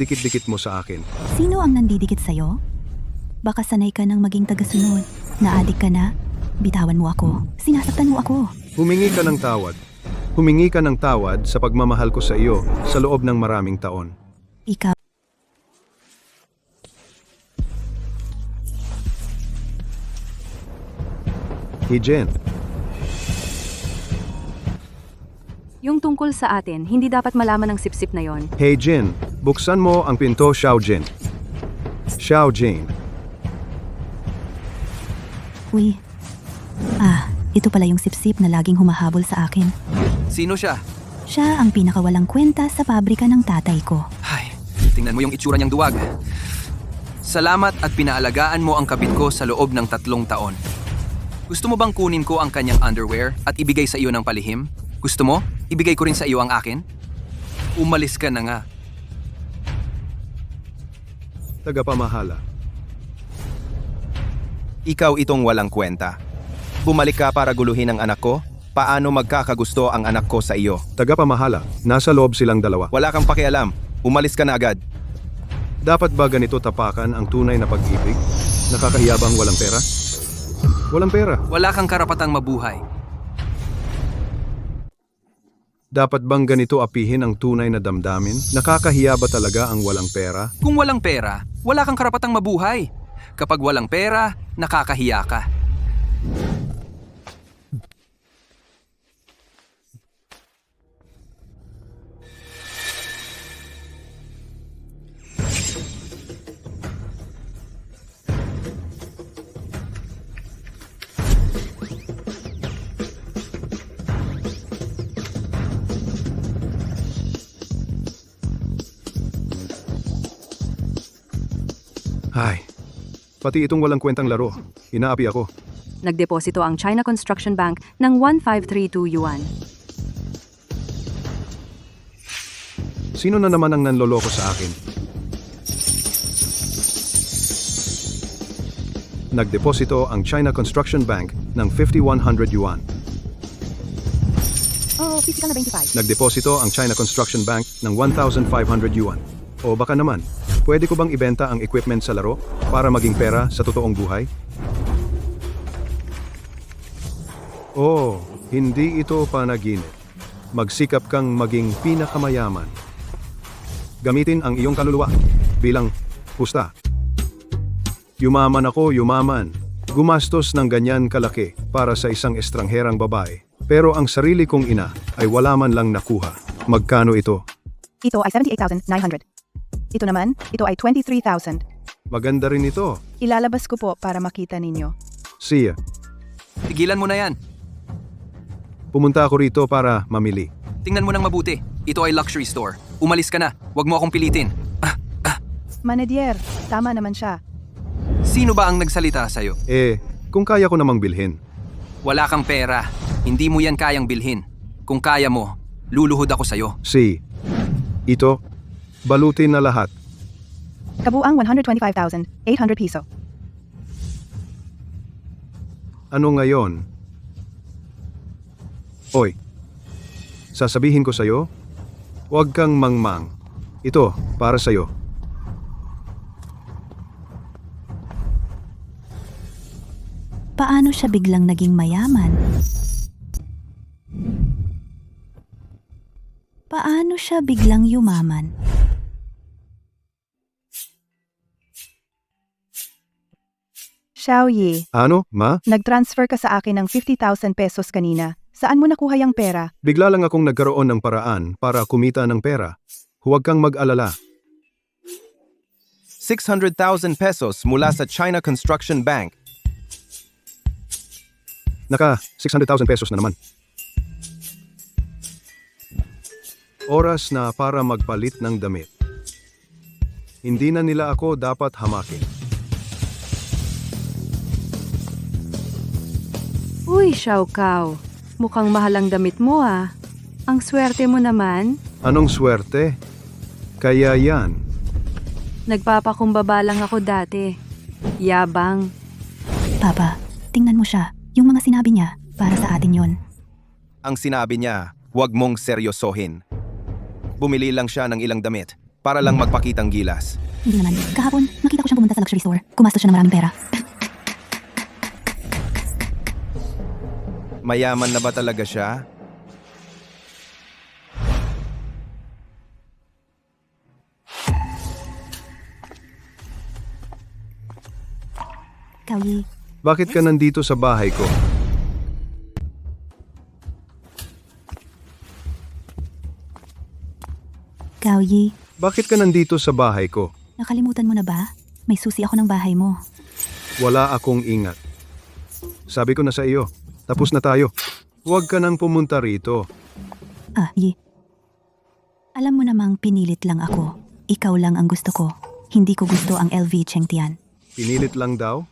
dikit-dikit mo sa akin. Sino ang nandidikit sa'yo? Baka sanay ka ng maging tagasunod. Naadik ka na? Bitawan mo ako. Sinasaktan mo ako. Humingi ka ng tawad. Humingi ka ng tawad sa pagmamahal ko sa iyo sa loob ng maraming taon. Ikaw. Hey Jen, Yung tungkol sa atin, hindi dapat malaman ng sipsip na yon. hey Jen, buksan mo ang pinto, Xiao Jin. Xiao Jin. Uy. Ito pala yung sipsip na laging humahabol sa akin. Sino siya? Siya ang pinakawalang kwenta sa pabrika ng tatay ko. Ay, tingnan mo yung itsura niyang duwag. Salamat at pinaalagaan mo ang kabit ko sa loob ng 3 taon. Gusto mo bang kunin ko ang kanyang underwear at ibigay sa iyo ng palihim? Gusto mo? Ibigay ko rin sa iyo ang akin? Umalis ka na nga. Tagapamahala. Ikaw itong walang kwenta. Bumalik ka para guluhin ang anak ko? Paano magkakagusto ang anak ko sa iyo? Tagapamahala, nasa loob silang dalawa. Wala kang pakialam. Umalis ka na agad. Dapat ba ganito tapakan ang tunay na pag-ibig? Nakakahiya bang walang pera? Walang pera. Wala kang karapatang mabuhay. Dapat bang ganito apihin ang tunay na damdamin? Nakakahiya ba talaga ang walang pera? Kung walang pera, wala kang karapatang mabuhay. Kapag walang pera, nakakahiya ka. Ay, pati itong walang kwentang laro. Inaapi ako. Nagdeposito ang China Construction Bank ng 1532 yuan. Sino na naman ang nanloloko sa akin? Nagdeposito ang China Construction Bank ng 5,100 yuan. Physical na 25. Nagdeposito ang China Construction Bank ng 1,500 yuan. O baka naman, pwede ko bang ibenta ang equipment sa laro para maging pera sa totoong buhay? Oh, hindi ito panaginip. Magsikap kang maging pinakamayaman. Gamitin ang iyong kaluluwa bilang pusta. Yumaman ako, yumaman. Gumastos ng ganyan kalaki para sa isang estrangherang babae. Pero ang sarili kong ina ay wala man lang nakuha. Magkano ito? Ito ay 78,900. Ito naman, ito ay 23,000. Maganda rin ito. Ilalabas ko po para makita ninyo. Siya, Tigilan mo na yan. pumunta ako rito para mamili. Tingnan mo nang mabuti. Ito ay luxury store. Umalis ka na. Huwag mo akong pilitin. Manedier, tama naman siya. Sino ba ang nagsalita sa'yo? Kung kaya ko namang bilhin. Wala kang pera. Hindi mo yan kayang bilhin. Kung kaya mo, luluhod ako sa'yo. Ito, balutin na lahat. Kabuang 125,800 piso. Ano ngayon? Oy, sasabihin ko sa'yo, huwag kang mangmang. Ito, para sa'yo. Paano siya biglang naging mayaman? Paano siya biglang yumaman? Xiao Yi, Ano, ma? nag-transfer ka sa akin ng 50,000 pesos kanina. Saan mo nakuha yung pera? Bigla lang akong nagkaroon ng paraan para kumita ng pera. Huwag kang mag-alala. 600,000 pesos mula sa China Construction Bank. Naka 600,000 pesos na naman. Oras na para magpalit ng damit. Hindi na nila ako dapat hamakin. Uy, Xiao Kao. Mukhang mahal ang damit mo ah. Ang swerte mo naman. Anong swerte? Kaya yan. Nagpapakumbaba lang ako dati. Yabang. Papa, tingnan mo siya. Yung mga sinabi niya, para sa atin yon. Ang sinabi niya, huwag mong seryosohin. Bumili lang siya ng ilang damit. para lang magpakitang gilas. Hindi naman. Kahapon, nakita ko siyang pumunta sa luxury store. Kumastos siya ng maraming pera. Mayaman na ba talaga siya? Kauyi, Bakit ka nandito sa bahay ko? Kauyi, Bakit ka nandito sa bahay ko? nakalimutan mo na ba? May susi ako ng bahay mo. Wala akong ingat. Sabi ko na sa iyo, tapos na tayo. Huwag ka nang pumunta rito. Yi. Alam mo namang pinilit lang ako. Ikaw lang ang gusto ko. Hindi ko gusto ang LV Chengtian. Pinilit lang daw?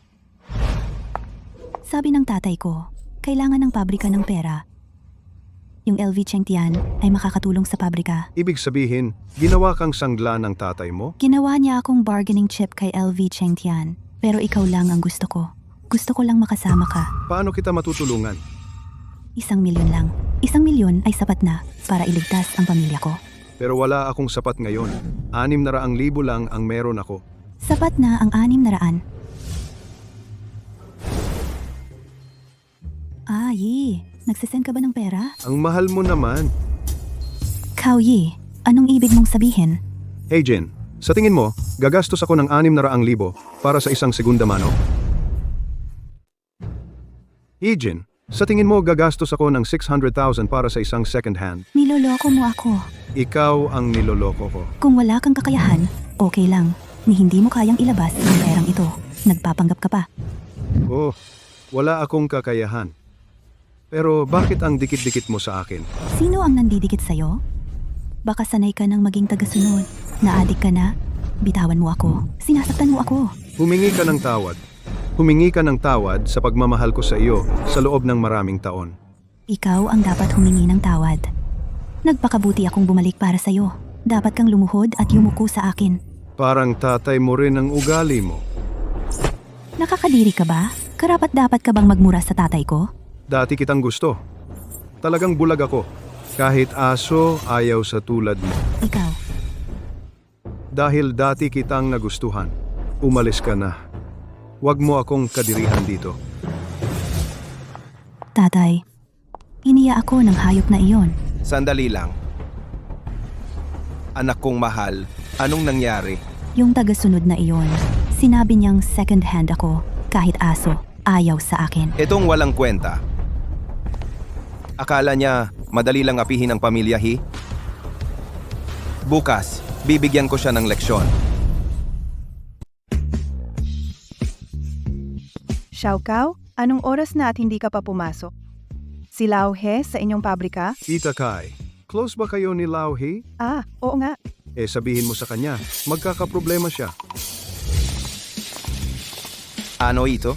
Sabi ng tatay ko, kailangan ng pabrika ng pera. Yung LV Chengtian ay makakatulong sa pabrika. Ibig sabihin, ginawa kang sangla ng tatay mo? Ginawa niya akong bargaining chip kay LV Chengtian. Pero ikaw lang ang gusto ko. Gusto ko lang makasama ka. Paano kita matutulungan? 1 milyon lang. 1 milyon ay sapat na para iligtas ang pamilya ko. Pero wala akong sapat ngayon. 600,000 lang ang meron ako. Sapat na ang 600. Yi. Nagsisend ka ba ng pera? Ang mahal mo naman. Yi, anong ibig mong sabihin? Hey Jin, sa tingin mo, gagastos ako ng 600,000 para sa isang segunda mano? Hey Jin, sa tingin mo gagastos ako ng 600,000 para sa isang second hand? Niloloko mo ako. Ikaw ang niloloko ko. Kung wala kang kakayahan, okay lang. Ni hindi mo kayang ilabas ang perang ito. Nagpapanggap ka pa. Oh, wala akong kakayahan. Pero bakit ang dikit-dikit mo sa akin? Sino ang nandidikit sa'yo? Baka sanay ka ng maging tagasunod. Naadik ka na? Bitawan mo ako. Sinasaktan mo ako. Humingi ka ng tawad. Humingi ka ng tawad sa pagmamahal ko sa iyo sa loob ng maraming taon. Ikaw ang dapat humingi ng tawad. Nagpakabuti akong bumalik para sa'yo. Dapat kang lumuhod at yumuko sa akin. Parang tatay mo rin ang ugali mo. Nakakadiri ka ba? Karapat dapat ka bang magmura sa tatay ko? Dati kitang gusto. Talagang bulag ako. Kahit aso ayaw sa tulad mo. Ikaw. Dahil dati kitang nagustuhan. Umalis ka na. Huwag mo akong kadirihan dito. Tatay, iniya ako ng hayop na iyon. Sandali lang. Anak kong mahal, anong nangyari? Yung tagasunod na iyon, sinabi niyang second hand ako, kahit aso, ayaw sa akin. Itong walang kwenta. Akala niya madali lang apihin ang pamilya, Hi? Bukas, bibigyan ko siya ng leksyon. Xiaokao, anong oras na at hindi ka pa pumasok? Si Lao He sa inyong pabrika? Tita Kai, close ba kayo ni Lao He? Oo nga. Sabihin mo sa kanya, magkakaproblema siya. Ano ito?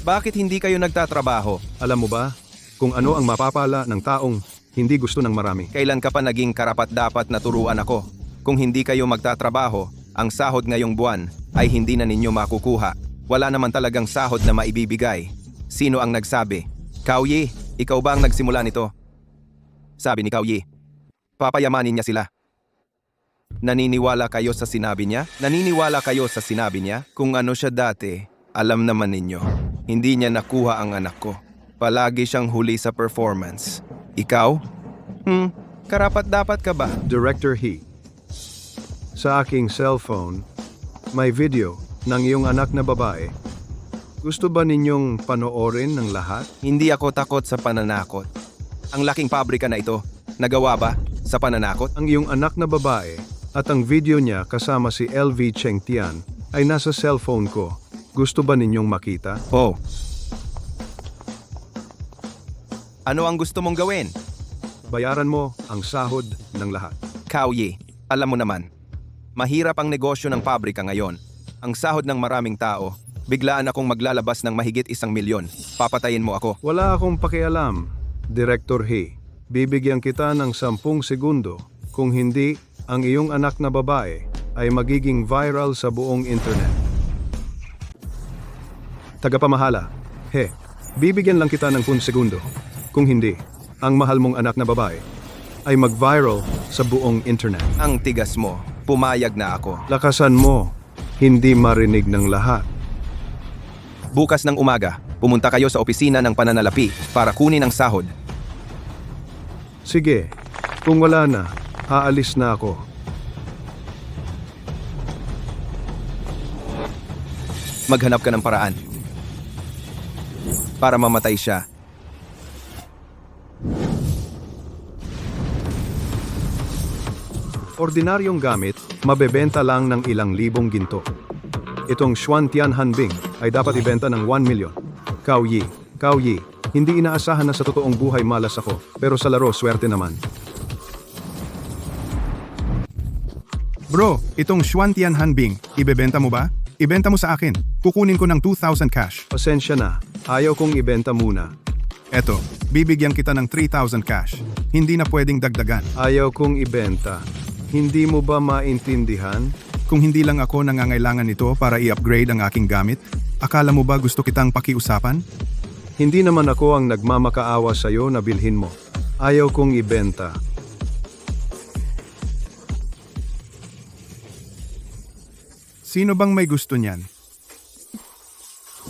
Bakit hindi kayo nagtatrabaho? Alam mo ba, kung ano ang mapapala ng taong hindi gusto ng marami? Kailan ka pa naging karapat-dapat na turuan ako? Kung hindi kayo magtatrabaho, ang sahod ngayong buwan ay hindi na ninyo makukuha. Wala naman talagang sahod na maibibigay. Sino ang nagsabi? Kauyi, ikaw ba ang nagsimula nito? Sabi ni Kauyi, papayamanin niya sila. Naniniwala kayo sa sinabi niya? Naniniwala kayo sa sinabi niya? Kung ano siya dati, alam naman ninyo. Hindi niya nakuha ang anak ko. Palagi siyang huli sa performance. Ikaw? Karapat dapat ka ba? Director He, sa aking cellphone, may video ng iyong anak na babae. Gusto ba ninyong panoorin ng lahat? Hindi ako takot sa pananakot. Ang laking pabrika na ito, nagawa ba sa pananakot? Ang iyong anak na babae at ang video niya kasama si LV Chengtian ay nasa cellphone ko. Gusto ba ninyong makita? Oh. Ano ang gusto mong gawin? Bayaran mo ang sahod ng lahat. Kauyi, alam mo naman, mahirap ang negosyo ng pabrika ngayon. Ang sahod ng maraming tao, biglaan akong maglalabas ng mahigit 1 milyon. Papatayin mo ako. Wala akong pakialam, Director He. Bibigyan kita ng 10 segundo. Kung hindi, ang iyong anak na babae ay magiging viral sa buong internet. Tagapamahala, He, bibigyan lang kita ng 10 segundo. Kung hindi, ang mahal mong anak na babae ay mag-viral sa buong internet. Ang tigas mo. pumayag na ako. Lakasan mo. Hindi marinig ng lahat. Bukas ng umaga, pumunta kayo sa opisina ng pananalapi para kunin ang sahod. Sige, kung wala na, aalis na ako. Maghanap ka ng paraan para mamatay siya. Ordinaryong gamit, mabebenta lang ng ilang libong ginto. Itong Xuantian Hanbing ay dapat ibenta ng 1 million. Kao Yi, hindi inaasahan na sa totoong buhay malas ako, pero sa laro swerte naman. Bro, itong Xuantian Hanbing, ibebenta mo ba? Ibenta mo sa akin. Kukunin ko ng 2,000 cash. Pasensya na, ayaw kong ibenta muna. Eto, bibigyan kita ng 3,000 cash. Hindi na pwedeng dagdagan. Ayaw kong ibenta. Hindi mo ba maintindihan? Kung hindi lang ako nangangailangan nito para i-upgrade ang aking gamit, akala mo ba gusto kitang pakiusapan? Hindi naman ako ang nagmamakaawa sa'yo na bilhin mo. Ayaw kong ibenta. Sino bang may gusto niyan?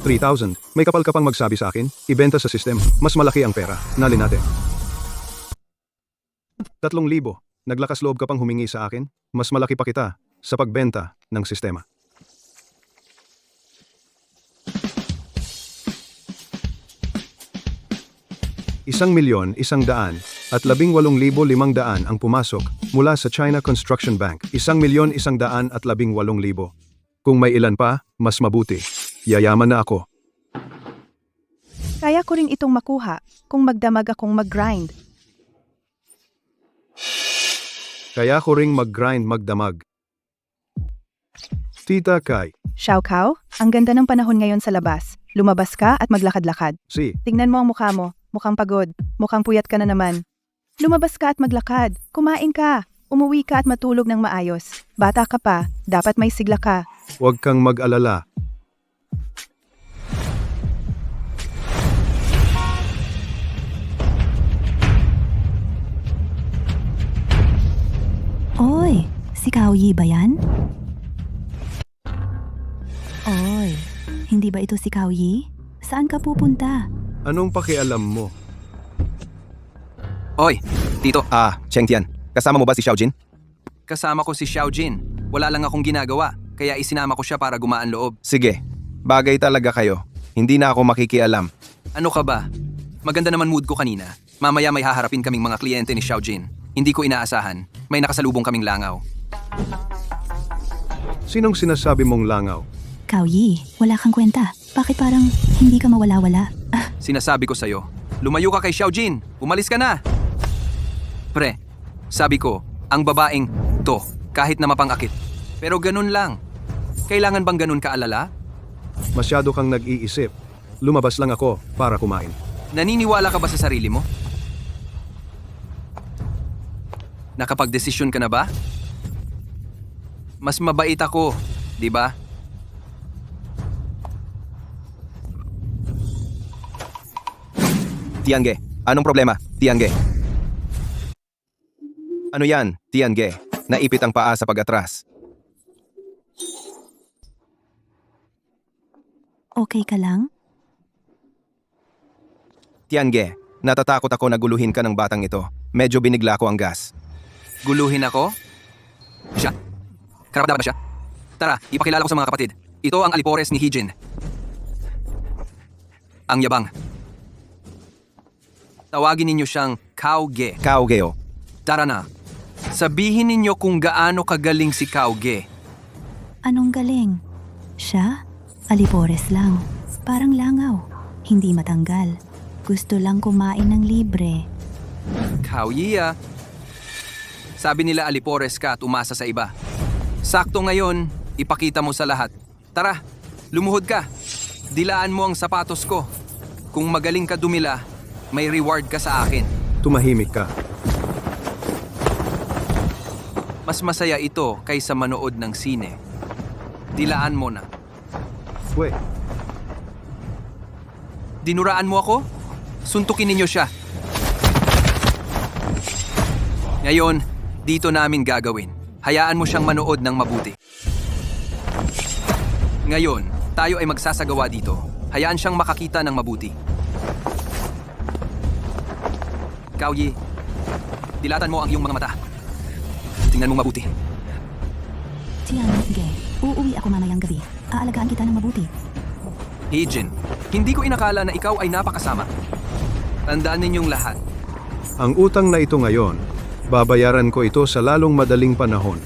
3,000. May kapal ka pang magsabi sa akin? Ibenta sa sistema. Mas malaki ang pera. Nalin natin. 3,000. Naglakas loob ka pang humingi sa akin? Mas malaki pa kita sa pagbenta ng sistema. ₱1,100,000 at 18,500 ang pumasok mula sa China Construction Bank. 1,100,000 at 18,000. Kung may ilan pa, mas mabuti. Yayaman na ako. Kaya ko rin itong makuha kung magdamag akong mag-grind. Kaya ko ring mag-grind magdamag. Tita Kai, Xiao Kao, ang ganda ng panahon ngayon sa labas. Lumabas ka at maglakad-lakad. si, Tingnan mo ang mukha mo. Mukhang pagod. Mukhang puyat ka na naman. Lumabas ka at maglakad. Kumain ka. Umuwi ka at matulog ng maayos. Bata ka pa. Dapat may sigla ka. huwag kang mag-alala. Oy, si Kao Yi ba yan? Oy, hindi ba ito si Kao Yi? Saan ka pupunta? Anong pakialam mo? Oy, Tito, Cheng Tian, kasama mo ba si Xiaojin? kasama ko si Xiaojin. Wala lang akong ginagawa, kaya isinama ko siya para gumaan loob. Sige, bagay talaga kayo. Hindi na ako makikialam. Ano ka ba? Maganda naman mood ko kanina. Mamaya may haharapin kaming mga kliyente ni Xiaojin. Hindi ko inaasahan. May nakasalubong kaming langaw. Sinong sinasabi mong langaw? Kao Yi, wala kang kwenta. Bakit parang hindi ka mawala-wala? Sinasabi ko sa'yo, lumayo ka kay Xiaojin. Umalis ka na. Pre, sabi ko, ang babaeng to, kahit na mapangakit. Pero ganun lang. Kailangan bang ganun kaalala? Masyado kang nag-iisip. Lumabas lang ako para kumain. Naniniwala ka ba sa sarili mo? Nakapagdesisyon ka na ba? Mas mabait ako, di ba? Tiangge, anong problema? Tiangge. Ano yan, Tiangge? Naipit ang paa sa pag-atras. Okay ka lang? Tiangge, natatakot ako na guluhin ka ng batang ito. Medyo binigla ko ang gas. Guluhin ako? Siya. Karapat ba siya? Tara, ipakilala ko sa mga kapatid. Ito ang alipores ni Hijin. Ang yabang. Tawagin ninyo siyang Kauge. Kaogeo. Tara na. Sabihin ninyo kung gaano kagaling si Kauge. Anong galing? Siya? Alipores lang. Parang langaw. Hindi matanggal. Gusto lang kumain ng libre. Kauyiya. Sabi nila alipores ka at umasa sa iba. Sakto ngayon, ipakita mo sa lahat. Tara, lumuhod ka. Dilaan mo ang sapatos ko. Kung magaling ka dumila, may reward ka sa akin. Tumahimik ka. Mas masaya ito kaysa manood ng sine. Dilaan mo na. Wait, Dinuraan mo ako? Suntukin ninyo siya. Ngayon, dito namin gagawin. Hayaan mo siyang manood ng mabuti. Ngayon, tayo ay magsasagawa dito. Hayaan siyang makakita ng mabuti. Ikaw, Yi. Dilatan mo ang iyong mga mata. Tingnan mong mabuti. Tiange, uuwi ako mamayang gabi. Aalagaan kita ng mabuti. Heejin, hindi ko inakala na ikaw ay napakasama. Tandaan ninyong lahat. Ang utang na ito ngayon, babayaran ko ito sa lalong madaling panahon.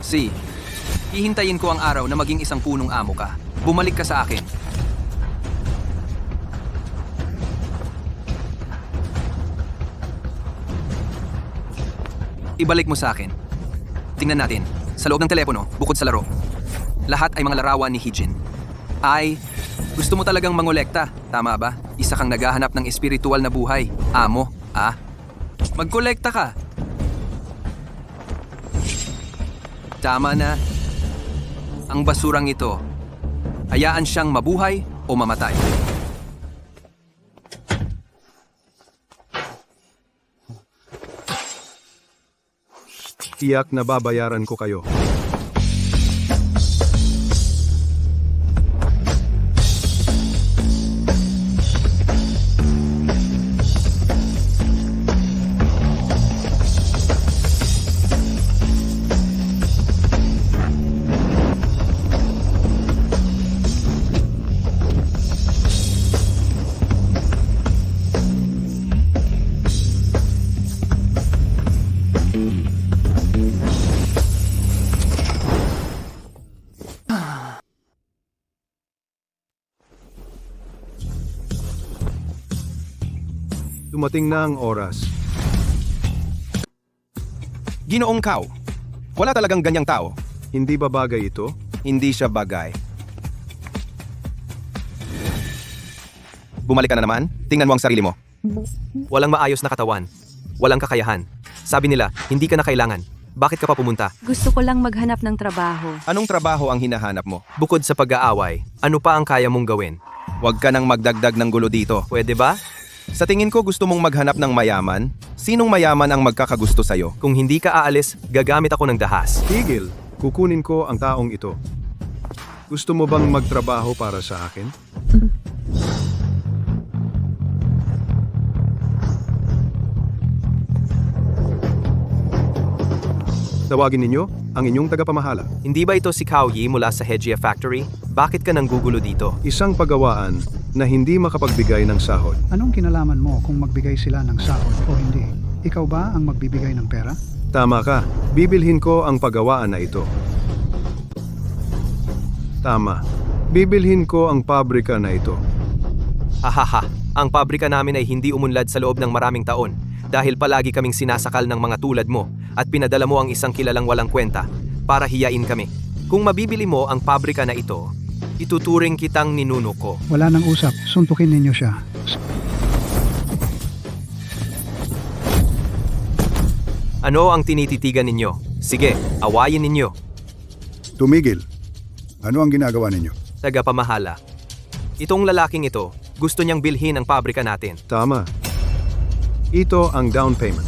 Si, hihintayin ko ang araw na maging isang punong amo ka. Bumalik ka sa akin. Ibalik mo sa akin. Tingnan natin. Sa loob ng telepono, bukod sa laro. Lahat ay mga larawan ni Heejin. Ay, gusto mo talagang mangolekta, tama ba? Isa kang naghahanap ng espiritual na buhay. Amo, magkolekta ka. Tama na. Ang basurang ito, hayaan siyang mabuhay o mamatay. Tiyak na babayaran ko kayo. Dumating na ang oras. Ginoong Kao, wala talagang ganyang tao. Hindi ba bagay ito? Hindi siya bagay. Bumalik ka na naman? Tingnan mo ang sarili mo. Walang maayos na katawan. Walang kakayahan. Sabi nila, hindi ka na kailangan. Bakit ka pa pumunta? Gusto ko lang maghanap ng trabaho. Anong trabaho ang hinahanap mo? Bukod sa pag-aaway, ano pa ang kaya mong gawin? Huwag ka nang magdagdag ng gulo dito. Pwede ba? Sa tingin ko gusto mong maghanap ng mayaman? Sinong mayaman ang magkakagusto sa'yo? Kung hindi ka aalis, gagamit ako ng dahas. Tigil, kukunin ko ang taong ito. Gusto mo bang magtrabaho para sa akin? Tawagin ninyo ang inyong tagapamahala. Hindi ba ito si Kao Yi mula sa Hegia Factory? Bakit ka nanggugulo dito? Isang pagawaan na hindi makapagbigay ng sahod. Anong kinalaman mo kung magbigay sila ng sahod o hindi? Ikaw ba ang magbibigay ng pera? Tama ka, bibilhin ko ang pagawaan na ito. Tama, bibilhin ko ang pabrika na ito. Hahaha, ang pabrika namin ay hindi umunlad sa loob ng maraming taon dahil palagi kaming sinasakal ng mga tulad mo at pinadala mo ang isang kilalang walang kwenta para hiyain kami. Kung mabibili mo ang pabrika na ito, ituturing kitang ninuno ko. Wala nang usap, suntukin ninyo siya. Ano ang tinititigan ninyo? Sige, awayin ninyo. Tumigil. Ano ang ginagawa ninyo? Tagapamahala. Itong lalaking ito, gusto niyang bilhin ang pabrika natin. Tama. Ito ang down payment.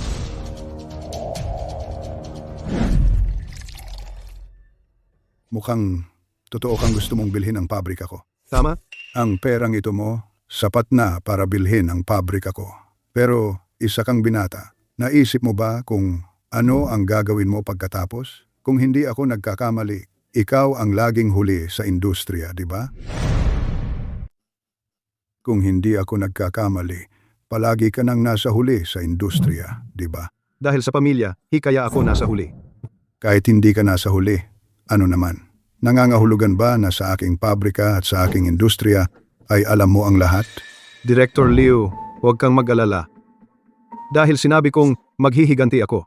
Mukhang totoo kang gusto mong bilhin ang pabrika ko. Tama? Ang perang ito mo, sapat na para bilhin ang pabrika ko. Pero isa kang binata. Naisip mo ba kung ano ang gagawin mo pagkatapos? Kung hindi ako nagkakamali, ikaw ang laging huli sa industriya, di ba? Kung hindi ako nagkakamali, palagi ka nang nasa huli sa industriya, di ba? Dahil sa pamilya, hikaya ako nasa huli. Kahit hindi ka nasa huli, ano naman? Nangangahulugan ba na sa aking pabrika at sa aking industriya ay alam mo ang lahat? Director Liu, huwag kang mag-alala. Dahil sinabi kong maghihiganti ako.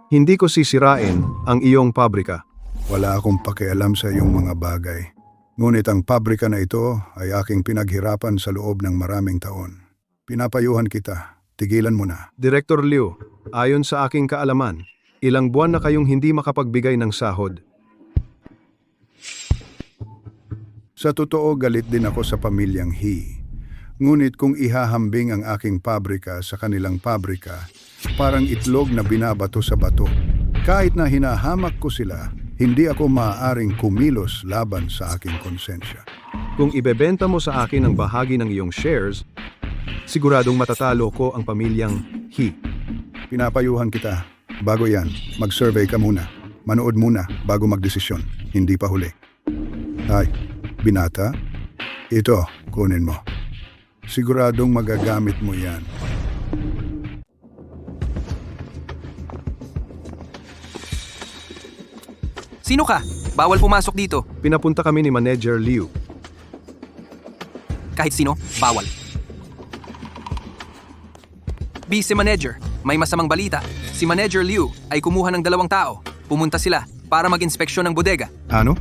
Hindi ko sisirain ang iyong pabrika. Wala akong pakialam sa iyong mga bagay. Ngunit ang pabrika na ito ay aking pinaghirapan sa loob ng maraming taon. Pinapayuhan kita, tigilan mo na. Director Liu, ayon sa aking kaalaman, ilang buwan na kayong hindi makapagbigay ng sahod. Sa totoo, galit din ako sa pamilyang He. Ngunit kung ihahambing ang aking pabrika sa kanilang pabrika, parang itlog na binabato sa bato. Kahit na hinahamak ko sila, hindi ako maaaring kumilos laban sa aking konsensya. Kung ibebenta mo sa akin ang bahagi ng iyong shares, siguradong matatalo ko ang pamilyang He. Pinapayuhan kita. Bago yan, mag-survey ka muna. Manood muna bago magdesisyon. Hindi pa huli. Ay, binata, ito, kunin mo. Siguradong magagamit mo yan. Sino ka? Bawal pumasok dito. Pinapunta kami ni Manager Liu. Kahit sino, bawal. Vice Manager, may masamang balita. Si Manager Liu ay kumuha ng 2 tao. Pumunta sila para mag-inspeksyon ng bodega. Ano?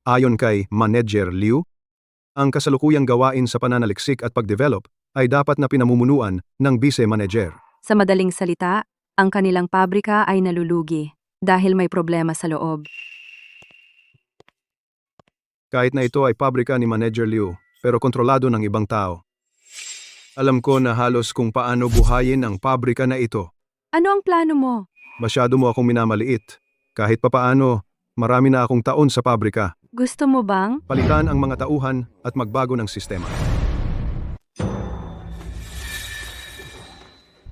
Ayon kay Manager Liu, ang kasalukuyang gawain sa pananaliksik at pagdevelop ay dapat na pinamumunuan ng Vice Manager. Sa madaling salita, ang kanilang pabrika ay nalulugi dahil may problema sa loob. Kahit na ito ay pabrika ni Manager Liu, pero kontrolado ng ibang tao. Alam ko na halos kung paano buhayin ang pabrika na ito. Ano ang plano mo? Masyado mo akong minamaliit. Kahit papaano, marami na akong taon sa pabrika. Gusto mo bang? Palitan ang mga tauhan at magbago ng sistema.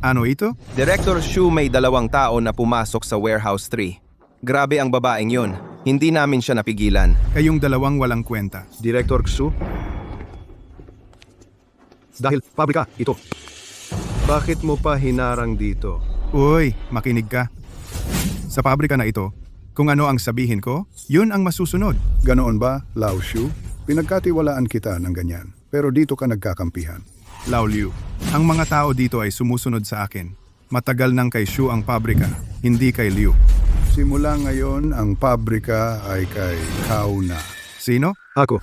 Ano ito? Director Shu may 2 tao na pumasok sa Warehouse 3. Grabe ang babaeng yun. Hindi namin siya napigilan. Kayong 2 walang kwenta. Director Xu? Dahil pabrika ito. Bakit mo pa hinarang dito? Uy, makinig ka. Sa pabrika na ito, kung ano ang sabihin ko, yun ang masusunod. Ganoon ba, Lao Shu? Pinagkatiwalaan kita ng ganyan, pero dito ka nagkakampihan. Lao Liu, ang mga tao dito ay sumusunod sa akin. Matagal nang kay Shu ang pabrika, hindi kay Liu. Simula ngayon, ang pabrika ay kay Kao na. Sino? Ako.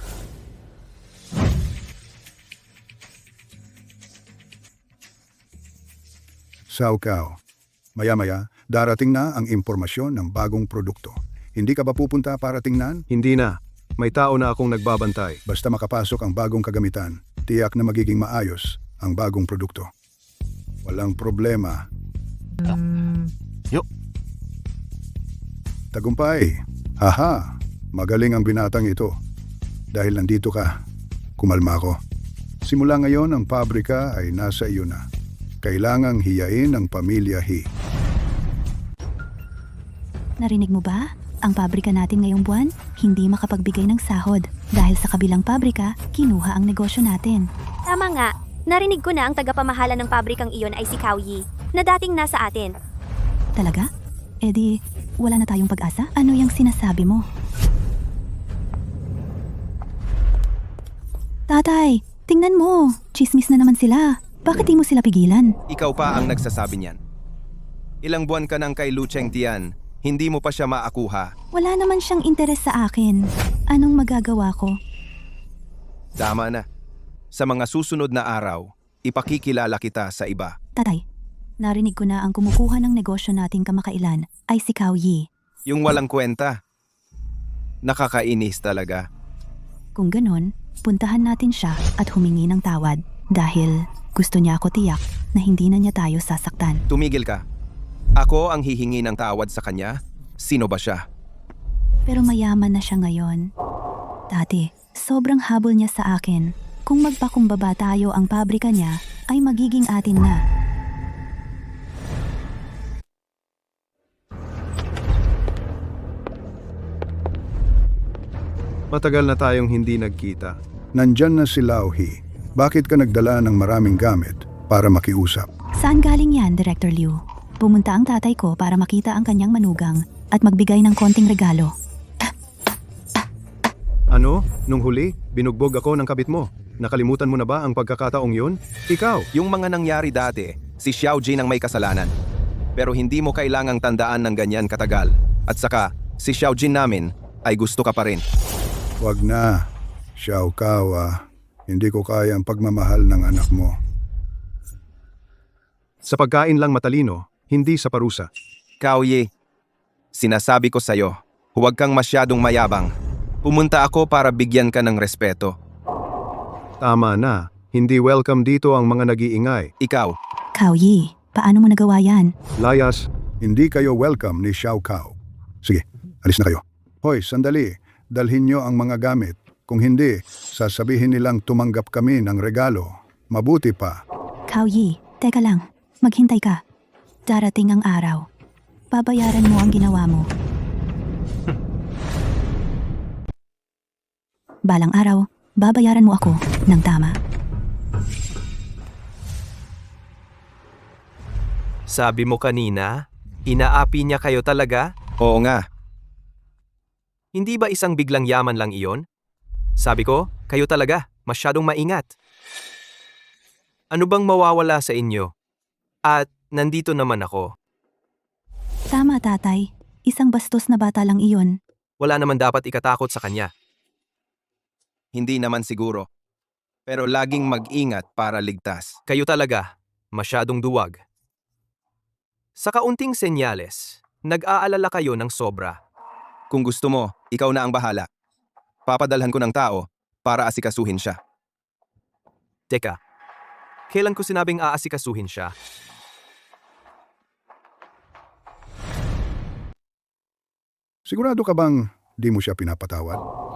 Sao Kao. Maya-maya, darating na ang impormasyon ng bagong produkto. Hindi ka ba pupunta para tingnan? Hindi na. May tao na akong nagbabantay. Basta makapasok ang bagong kagamitan, tiyak na magiging maayos ang bagong produkto. Walang problema. Tagumpay. Haha, magaling ang binatang ito. Dahil nandito ka, kumalma ko. Simula ngayon ang pabrika ay nasa iyo na. Kailangang hiyain ang pamilya He. Narinig mo ba? Ang pabrika natin ngayong buwan, hindi makapagbigay ng sahod. Dahil sa kabilang pabrika, kinuha ang negosyo natin. Tama nga. Narinig ko na ang tagapamahala ng pabrikang iyon ay si Cao Yi, na dating nasa atin. Talaga? Eh di, wala na tayong pag-asa? Ano yung sinasabi mo? Tatay, tingnan mo. Chismis na naman sila. Bakit di mo sila pigilan? Ikaw pa ang nagsasabi niyan. Ilang buwan ka nang kay Lu Chengtian, hindi mo pa siya maakuha. Wala naman siyang interes sa akin. Anong magagawa ko? Tama na. Sa mga susunod na araw, ipakikilala kita sa iba. Tatay, narinig ko na ang kumukuha ng negosyo nating kamakailan ay si Cao Yi. Yung walang kwenta. Nakakainis talaga. Kung ganon, puntahan natin siya at humingi ng tawad dahil gusto niya ako tiyak na hindi na niya tayo sasaktan. Tumigil ka. Ako ang hihingi ng tawad sa kanya? Sino ba siya? Pero mayaman na siya ngayon. Dati, sobrang habol niya sa akin. Kung magpakumbaba tayo ang pabrika niya, ay magiging atin na. Matagal na tayong hindi nagkita. Nandyan na si Lao He. Bakit ka nagdala ng maraming gamit para makiusap? Saan galing yan, Director Liu? Pumunta ang tatay ko para makita ang kanyang manugang at magbigay ng konting regalo. Ano? Nung huli, binugbog ako ng kabit mo. Nakalimutan mo na ba ang pagkakataong yun? Ikaw! Yung mga nangyari dati, si Xiao Jin ang may kasalanan. Pero hindi mo kailangang tandaan ng ganyan katagal. At saka, si Xiao Jin namin ay gusto ka pa rin. Wag na, Xiao Kao. Hindi ko kaya ang pagmamahal ng anak mo. Sa pagkain lang matalino, hindi sa parusa. Cao Yi, sinasabi ko sa'yo, huwag kang masyadong mayabang. Pumunta ako para bigyan ka ng respeto. Tama na. Hindi welcome dito ang mga nag-iingay. Ikaw, Cao Yi, paano mo nagawa yan? Layas, Hindi kayo welcome ni Xiao Kao. Sige, alis na kayo. Hoy, sandali. Dalhin nyo ang mga gamit. Kung hindi, sasabihin nilang tumanggap kami ng regalo. Mabuti pa. Cao Yi, teka lang. Maghintay ka. Darating ang araw. Babayaran mo ang ginawa mo. Balang araw, babayaran mo ako ng tama. Sabi mo kanina, inaapi niya kayo talaga? oo nga. Hindi ba isang biglang yaman lang iyon? Sabi ko, kayo talaga, masyadong maingat. Ano bang mawawala sa inyo? At nandito naman ako. Tama, tatay. Isang bastos na bata lang iyon. Wala naman dapat ikatakot sa kanya. Hindi naman siguro. Pero laging mag-ingat para ligtas. Kayo talaga, masyadong duwag. Sa kaunting senyales, nag-aalala kayo ng sobra. Kung gusto mo, ikaw na ang bahala. Papadalhan ko ng tao para asikasuhin siya. Teka, kailan ko sinabing aasikasuhin siya? Sigurado ka bang di mo siya pinapatawad?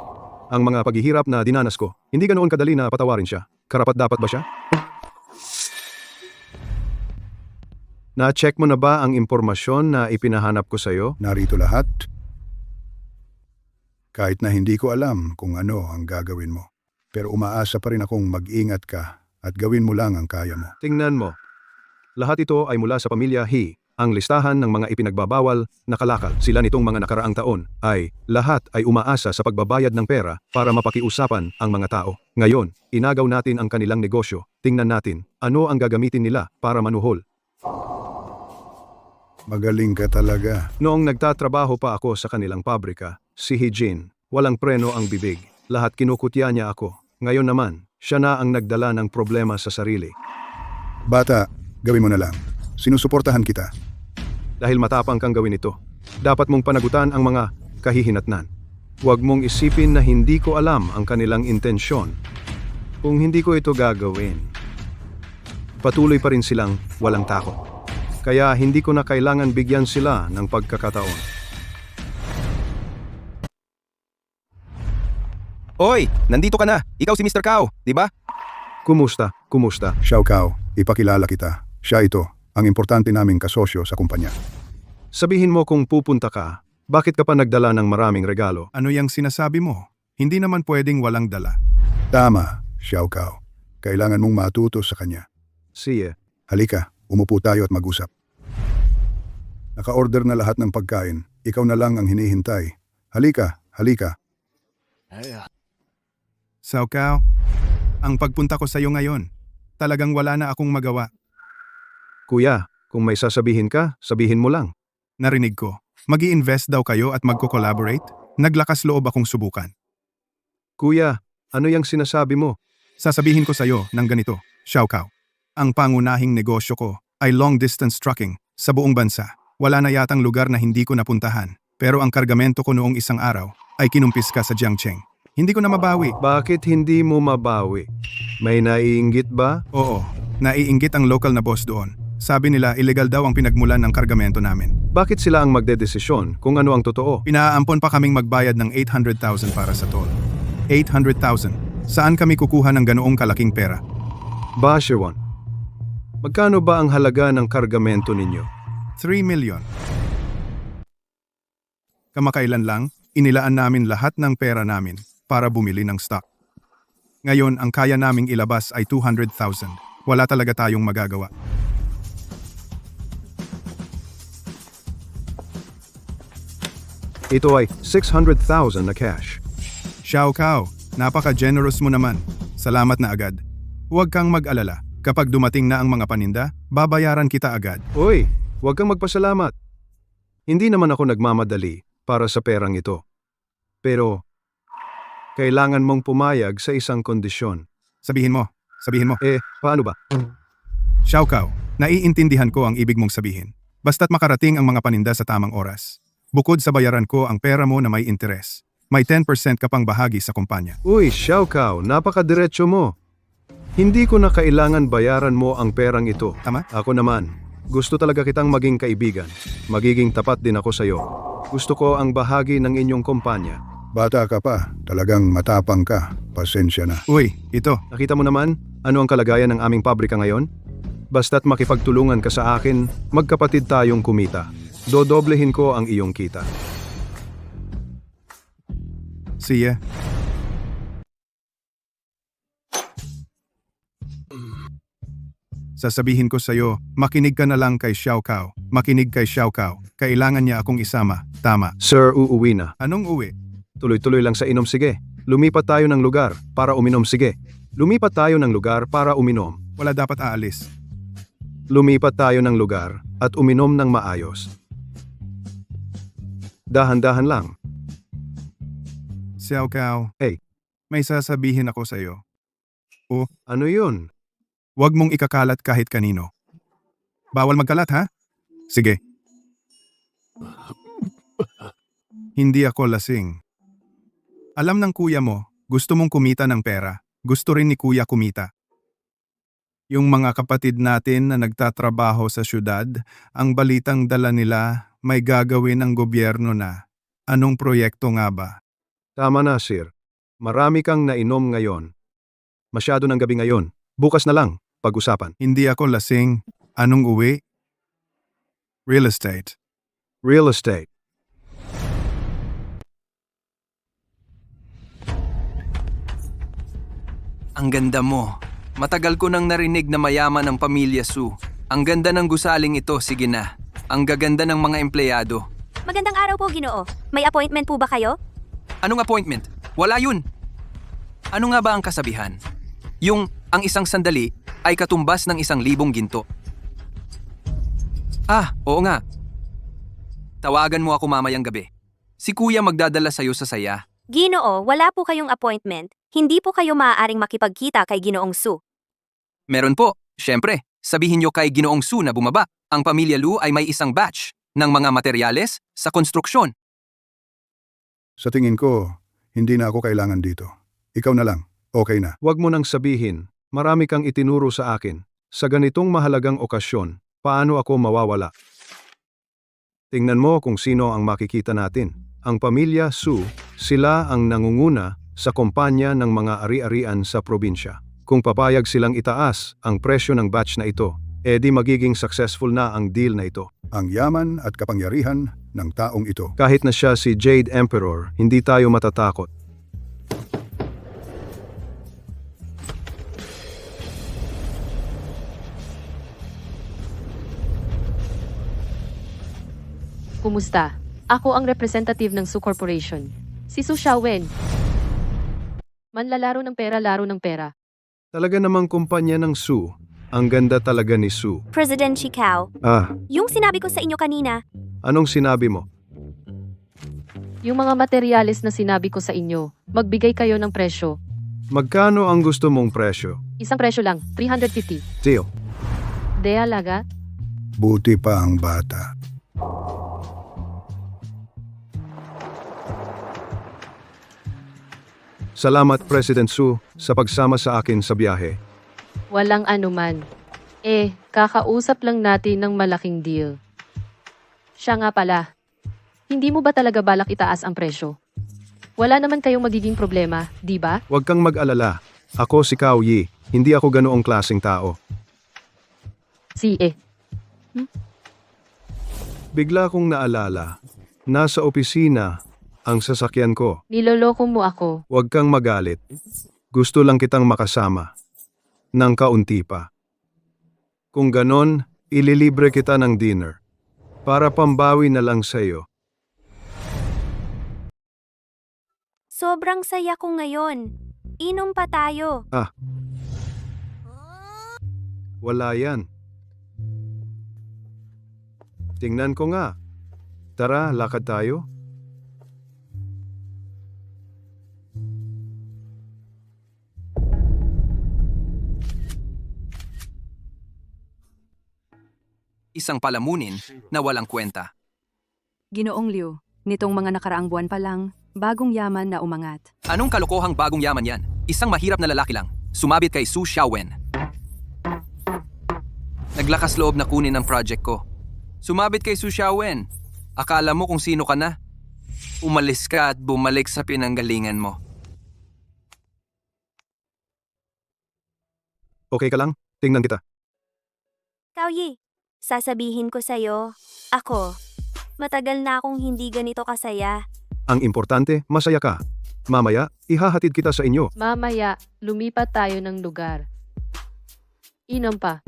ang mga paghihirap na dinanas ko, hindi ganoon kadali na patawarin siya. Karapat-dapat ba siya? Na-check mo na ba ang impormasyon na ipinahanap ko sa'yo? Narito lahat. Kahit na hindi ko alam kung ano ang gagawin mo. Pero umaasa pa rin akong mag-ingat ka at gawin mo lang ang kaya mo. Tingnan mo. Lahat ito ay mula sa pamilya He. Ang listahan ng mga ipinagbabawal na kalakal sila nitong mga nakaraang taon ay lahat ay umaasa sa pagbabayad ng pera para mapakiusapan ang mga tao. Ngayon, inagaw natin ang kanilang negosyo. Tingnan natin ano ang gagamitin nila para manuhol. Magaling ka talaga. Noong nagtatrabaho pa ako sa kanilang pabrika, si Hijin, walang preno ang bibig. Lahat kinukutya niya ako. Ngayon naman, siya na ang nagdala ng problema sa sarili. Bata, gawin mo na lang. Sinusuportahan kita. Dahil matapang kang gawin ito, dapat mong panagutan ang mga kahihinatnan. Huwag mong isipin na hindi ko alam ang kanilang intensyon. Kung hindi ko ito gagawin, patuloy pa rin silang walang takot. Kaya hindi ko na kailangan bigyan sila ng pagkakataon. Oy, nandito ka na. Ikaw si Mr. Cao, di ba? Kumusta? Kumusta? Xiao Kao, ipakilala kita. Siya ito, ang importante naming kasosyo sa kumpanya. Sabihin mo kung pupunta ka, bakit ka pa nagdala ng maraming regalo? Ano yung sinasabi mo? Hindi naman pwedeng walang dala. Tama, Xiao Kao. Kailangan mong matuto sa kanya. Siye, Halika, umupo tayo at mag-usap. Naka-order na lahat ng pagkain. Ikaw na lang ang hinihintay. Halika, halika. Sao Cao, ang pagpunta ko sa iyo ngayon, talagang wala na akong magawa. kuya, kung may sasabihin ka, sabihin mo lang. Narinig ko, mag-i-invest daw kayo at magko-collaborate? Naglakas loob akong subukan. Kuya, ano yung sinasabi mo? Sasabihin ko sa iyo ng ganito, Xiao Cao. Ang pangunahing negosyo ko ay long-distance trucking sa buong bansa. Wala na yatang lugar na hindi ko napuntahan. Pero ang kargamento ko noong isang araw ay kinumpiska sa Jiangcheng. Hindi ko na mabawi. Bakit hindi mo mabawi? May naiinggit ba? Oo, naiinggit ang local na boss doon. Sabi nila illegal daw ang pinagmulan ng kargamento namin. Bakit sila ang magdedesisyon kung ano ang totoo? Pinaampon pa kaming magbayad ng 800,000 para sa toll. 800,000. Saan kami kukuha ng ganoong kalaking pera? Bashewon, magkano ba ang halaga ng kargamento ninyo? 3 million. Kamakailan lang, inilaan namin lahat ng pera namin para bumili ng stock. Ngayon, ang kaya naming ilabas ay 200,000. Wala talaga tayong magagawa. Ito ay 600,000 na cash. Xiao Cao, napaka-generous mo naman. Salamat na agad. Huwag kang mag-alala. Kapag dumating na ang mga paninda, babayaran kita agad. Uy, huwag kang magpasalamat. Hindi naman ako nagmamadali para sa perang ito. Pero, kailangan mong pumayag sa isang kondisyon. Sabihin mo. Paano ba? Xiao Cao, naiintindihan ko ang ibig mong sabihin. Basta't makarating ang mga paninda sa tamang oras. Bukod sa bayaran ko ang pera mo na may interes. may 10% ka pang bahagi sa kumpanya. Uy, Xiao Kao, napakadiretso mo. Hindi ko na kailangan bayaran mo ang perang ito. Tama? Ako naman, gusto talaga kitang maging kaibigan. Magiging tapat din ako sa'yo. Gusto ko ang bahagi ng inyong kumpanya. Bata ka pa, talagang matapang ka. Pasensya na. Uy, ito. Nakita mo naman, ano ang kalagayan ng aming pabrika ngayon? Basta't makipagtulungan ka sa akin, magkapatid tayong kumita. Dodoblehin ko ang iyong kita. See ya. Sasabihin ko sa'yo, makinig ka na lang kay Xiao Kao. Makinig kay Xiao Kao. Kailangan niya akong isama. Tama. Sir, uuwi na. Anong uwi? Tuloy-tuloy lang sa inom, sige. Lumipat tayo ng lugar para uminom, sige. Lumipat tayo ng lugar para uminom. Wala dapat aalis. Lumipat tayo ng lugar at uminom ng maayos. Dahan-dahan lang. Xiao Kao. Hey. May sasabihin ako sa'yo. Ano yun? Huwag mong ikakalat kahit kanino. Bawal magkalat, ha? Sige. Hindi ako lasing. Alam ng kuya mo, gusto mong kumita ng pera. Gusto rin ni kuya kumita. Yung mga kapatid natin na nagtatrabaho sa syudad, ang balitang dala nila may gagawin ang gobyerno na. Anong proyekto nga ba? Tama na, sir. Marami kang nainom ngayon. Masyado ng gabi ngayon. Bukas na lang, pag-usapan. Hindi ako lasing. Anong uwi? Real estate. Real estate. Ang ganda mo. Matagal ko nang narinig na mayaman ang pamilya Su. Ang ganda ng gusaling ito, sige na. Ang gaganda ng mga empleyado. Magandang araw po, Ginoo. May appointment po ba kayo? Anong appointment? Wala yun. Ano nga ba ang kasabihan? Yung ang isang sandali ay katumbas ng 1,000 ginto. Ah, oo nga. Tawagan mo ako mamayang gabi. Si kuya magdadala sa'yo sa saya. Ginoo, wala po kayong appointment. Hindi po kayo maaaring makipagkita kay Ginoong Su. Meron po. Siyempre, sabihin nyo kay Ginoong Su na bumaba. Ang pamilya Lu ay may isang batch ng mga materyales sa konstruksyon. Sa tingin ko, hindi na ako kailangan dito. Ikaw na lang. Okay na. Huwag mo nang sabihin, marami kang itinuro sa akin. Sa ganitong mahalagang okasyon, paano ako mawawala? Tingnan mo kung sino ang makikita natin. Ang pamilya Su, sila ang nangunguna sa kumpanya ng mga ari-arian sa probinsya. Kung papayag silang itaas ang presyo ng batch na ito, edi magiging successful na ang deal na ito. Ang yaman at kapangyarihan ng taong ito. Kahit na siya si Jade Emperor, hindi tayo matatakot. Kumusta? Ako ang representative ng Su Corporation. Si Su Xiaowen. Manlalaro ng pera, laro ng pera. Talaga namang kumpanya ng Su. Ang ganda talaga ni Su. President Chikao, Ah, yung sinabi ko sa inyo kanina, anong sinabi mo? Yung mga materyales na sinabi ko sa inyo, magbigay kayo ng presyo. Magkano ang gusto mong presyo? Isang presyo lang, 350. Deal. De alaga? Buti pa ang bata. Salamat President Su sa pagsama sa akin sa biyahe. Walang anuman. Kakausap lang natin ng malaking deal. Siya nga pala. Hindi mo ba talaga balak itaas ang presyo? Wala naman kayong magiging problema, di ba? Huwag kang mag-alala. Ako si Cao Yi. Hindi ako ganoong klaseng tao. Bigla kong naalala. Nasa opisina ang sasakyan ko. Niloloko mo ako. Huwag kang magalit. Gusto lang kitang makasama. Nang kaunti pa. Kung ganon, ililibre kita ng dinner. Para pambawi na lang sa'yo. sobrang saya ko ngayon. Inom pa tayo. Wala yan. Tingnan ko nga. Tara, lakad tayo. Isang palamunin na walang kwenta. Ginoong Liu, nitong mga nakaraang buwan pa lang, Bagong yaman na umangat. Anong kalokohang bagong yaman yan? Isang mahirap na lalaki lang. Sumabit kay Su Xiaowen. Naglakas loob na kunin ang project ko. Sumabit kay Su Xiaowen. Akala mo kung sino ka na? Umalis ka at bumalik sa pinanggalingan mo. Okay ka lang? Tingnan kita. Kaoyi, sasabihin ko sa'yo, ako, matagal na akong hindi ganito kasaya. Ang importante, masaya ka. Mamaya, ihahatid kita sa inyo. Mamaya, lumipat tayo ng lugar. Inom pa.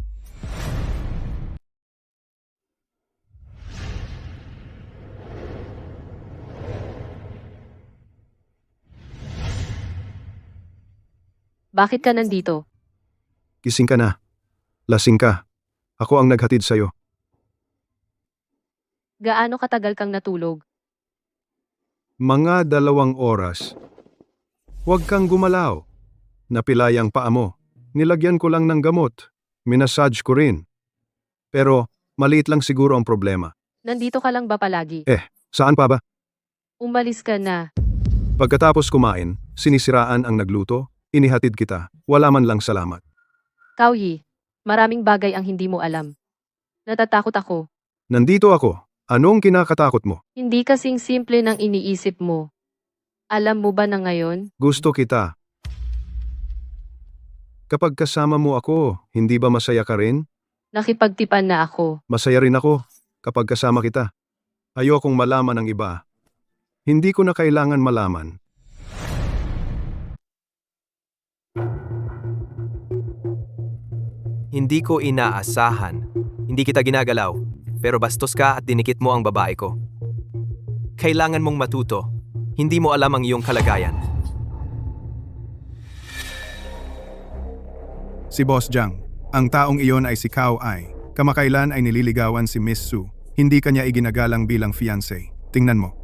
Bakit ka nandito? Gising ka na. Lasing ka. Ako ang naghatid sa'yo. Gaano katagal kang natulog? Mga 2 oras. Huwag kang gumalaw. Napilay ang paa mo. Nilagyan ko lang ng gamot. Minasage ko rin. Pero, maliit lang siguro ang problema. Nandito ka lang ba palagi? Saan pa ba? Umalis ka na. Pagkatapos kumain, sinisiraan ang nagluto, inihatid kita, wala man lang salamat. Kaoyi, maraming bagay ang hindi mo alam. Natatakot ako. Nandito ako. Anong kinakatakot mo? Hindi kasing simple ng iniisip mo. Alam mo ba na ngayon? Gusto kita. Kapag kasama mo ako, hindi ba masaya ka rin? Nakipagtipan na ako. Masaya rin ako kapag kasama kita. Ayokong malaman ng iba. Hindi ko na kailangan malaman. Hindi ko inaasahan. Hindi kita ginagalaw. Pero bastos ka at dinikit mo ang babae ko. Kailangan mong matuto. Hindi mo alam ang iyong kalagayan. Si Boss Jiang. Ang taong iyon ay si Cao Ai. Kamakailan ay nililigawan si Miss Su. Hindi kanya iginagalang bilang fiancé. Tingnan mo.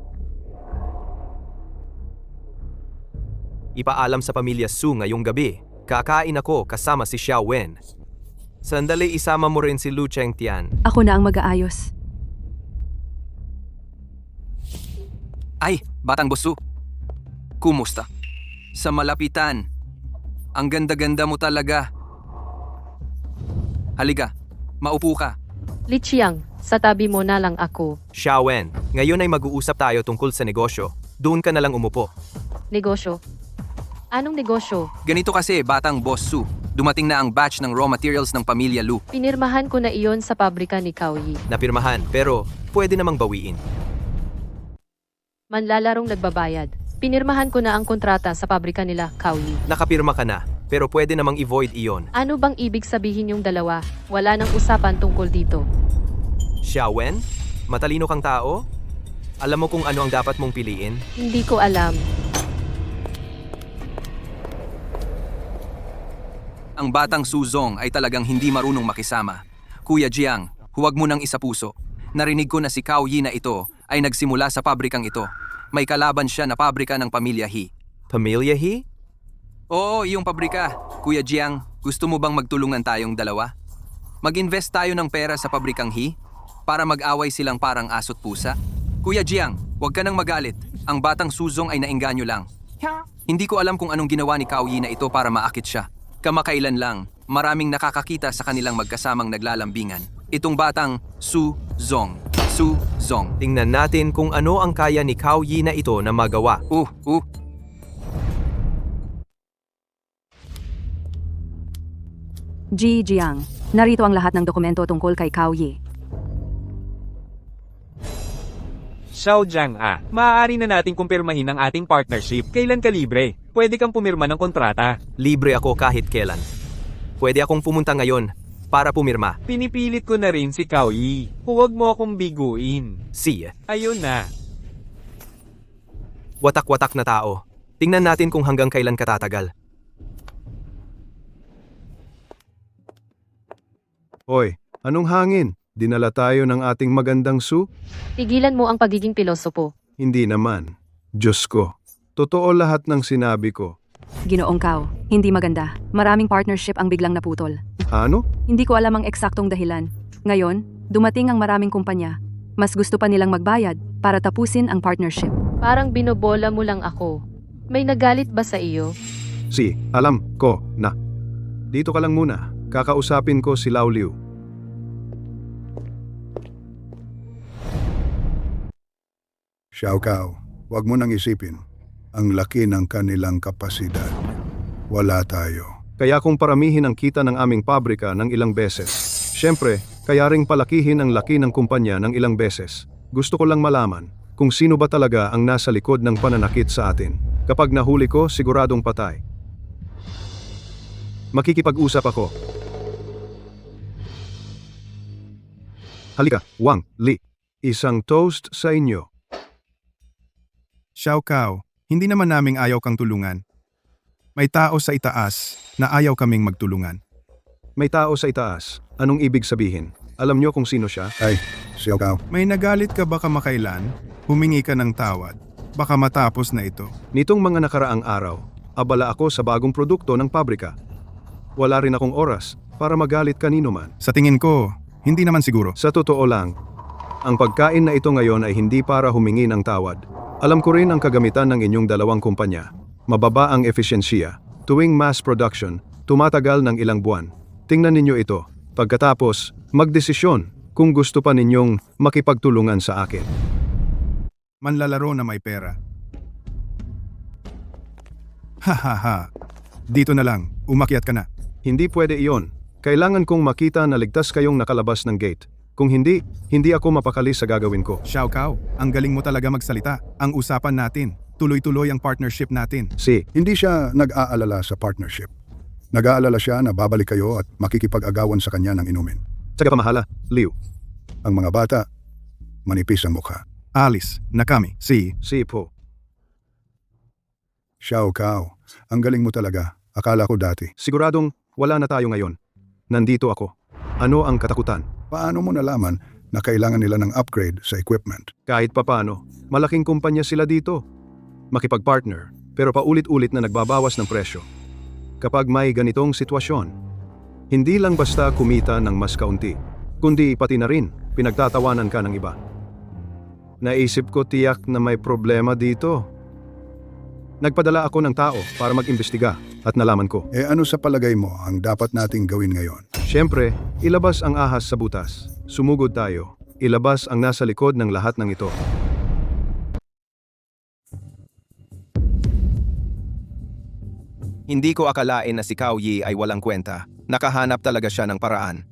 Ipaalam sa pamilya Su ngayong gabi. Kakain ako kasama si Xiao Wen. Sandali, isama mo rin si Lu Chengtian. Ako na ang mag-aayos. Ay, batang bosu. Kumusta? Sa malapitan. Ang ganda-ganda mo talaga. Halika, maupo ka. Li Qiang, sa tabi mo na lang ako. Xiao Wen, ngayon ay mag-uusap tayo tungkol sa negosyo. Doon ka na lang umupo. Negosyo? Anong negosyo? Ganito kasi, batang boss Su. Dumating na ang batch ng raw materials ng pamilya Lu. Pinirmahan ko na iyon sa pabrika ni Kaoyi. Napirmahan, pero pwede namang bawiin. Manlalarong nagbabayad. Pinirmahan ko na ang kontrata sa pabrika nila, Kaoyi. Nakapirma ka na, pero pwede namang i-void iyon. Ano bang ibig sabihin yung dalawa? Wala nang usapan tungkol dito. Xiao Wen, matalino kang tao? Alam mo kung ano ang dapat mong piliin? Hindi ko alam. Ang batang Su Zong ay talagang hindi marunong makisama. Kuya Jiang, huwag mo nang isapuso. Narinig ko na si Cao Yi na ito ay nagsimula sa pabrikang ito. May kalaban siya na pabrika ng pamilya He. Pamilya He? Oo, iyong pabrika. Kuya Jiang, gusto mo bang magtulungan tayong dalawa? Mag-invest tayo ng pera sa pabrikang He para mag-away silang parang aso't pusa? Kuya Jiang, huwag ka nang magalit. Ang batang Su Zong ay naengganyo lang. Hindi ko alam kung anong ginawa ni Cao Yi na ito para maakit siya. Kamakailan lang, maraming nakakakita sa kanilang magkasamang naglalambingan. Itong batang Su Zong. Su Zong. Tingnan natin kung ano ang kaya ni Cao Yi na ito na magawa. Ji Jiang, narito ang lahat ng dokumento tungkol kay Cao Yi. Xiao Jiang maaari na nating kumpirmahin ang ating partnership. Kailan ka libre? Pwede kang pumirma ng kontrata. Libre ako kahit kailan. Pwede akong pumunta ngayon para pumirma. Pinipilit ko na rin si Cao Yi. Huwag mo akong biguin. Ayun na. Watak-watak na tao. Tingnan natin kung hanggang kailan katatagal. Hoy, anong hangin? Dinala tayo ng ating magandang Su? Tigilan mo ang pagiging pilosopo. Hindi naman. Diyos ko. Totoo lahat ng sinabi ko. Ginoong Cao, hindi maganda. Maraming partnership ang biglang naputol. Ano? Hindi ko alam ang eksaktong dahilan. Ngayon, dumating ang maraming kumpanya. Mas gusto pa nilang magbayad para tapusin ang partnership. Parang binobola mo lang ako. May nagalit ba sa iyo? Si, alam ko na. Dito ka lang muna. Kakausapin ko si Lao Liu. Xiao Kao, huwag mo nang isipin. Ang laki ng kanilang kapasidad. Wala tayo. Kaya kung paramihin ang kita ng aming pabrika ng ilang beses. Siyempre, kaya ring palakihin ang laki ng kumpanya ng ilang beses. Gusto ko lang malaman kung sino ba talaga ang nasa likod ng pananakit sa atin. Kapag nahuli ko, siguradong patay. Makikipag-usap ako. Halika, Wang Li. Isang toast sa inyo. Xiao Kao, hindi naman naming ayaw kang tulungan. May tao sa itaas na ayaw kaming magtulungan. May tao sa itaas. Anong ibig sabihin? Alam nyo kung sino siya? Ay, Xiao Kao. May nagalit ka ba kamakailan? Humingi ka ng tawad. Baka matapos na ito. Nitong mga nakaraang araw, abala ako sa bagong produkto ng pabrika. Wala rin akong oras para magalit kanino man. Sa tingin ko, hindi naman siguro. Sa totoo lang, ang pagkain na ito ngayon ay hindi para humingi ng tawad. Alam ko rin ang kagamitan ng inyong dalawang kumpanya. Mababa ang efisiensiya. Tuwing mass production, tumatagal ng ilang buwan. Tingnan ninyo ito. Pagkatapos, magdesisyon kung gusto pa ninyong makipagtulungan sa akin. Manlalaro na may pera. Ha. Dito na lang, umakyat ka na. Hindi pwede iyon. Kailangan kong makita na ligtas kayong nakalabas ng gate. Kung hindi ako mapakali sa gagawin ko. Xiao Kao, ang galing mo talaga magsalita. Ang usapan natin, tuloy-tuloy ang partnership natin. Hindi siya nag-aalala sa partnership. Nag-aalala siya na babalik kayo at makikipag-agawan sa kanya ng inumin. Sa pamahala, Liu. Ang mga bata, manipis ang mukha. Alice, na kami, Si po. Xiao Kao, ang galing mo talaga. Akala ko dati. Siguradong wala na tayo ngayon. Nandito ako. Ano ang katakutan? Paano mo nalaman na kailangan nila ng upgrade sa equipment? Kahit papano, malaking kumpanya sila dito. Makipag-partner, pero paulit-ulit na nagbabawas ng presyo. Kapag may ganitong sitwasyon, hindi lang basta kumita ng mas kaunti, kundi pati na rin pinagtatawanan ka ng iba. Naisip ko tiyak na may problema dito. Nagpadala ako ng tao para mag-imbestiga at nalaman ko. Ano sa palagay mo ang dapat nating gawin ngayon? Siyempre, ilabas ang ahas sa butas. Sumugod tayo. Ilabas ang nasa likod ng lahat ng ito. Hindi ko akalain na si Cao Yi ay walang kwenta. Nakahanap talaga siya ng paraan.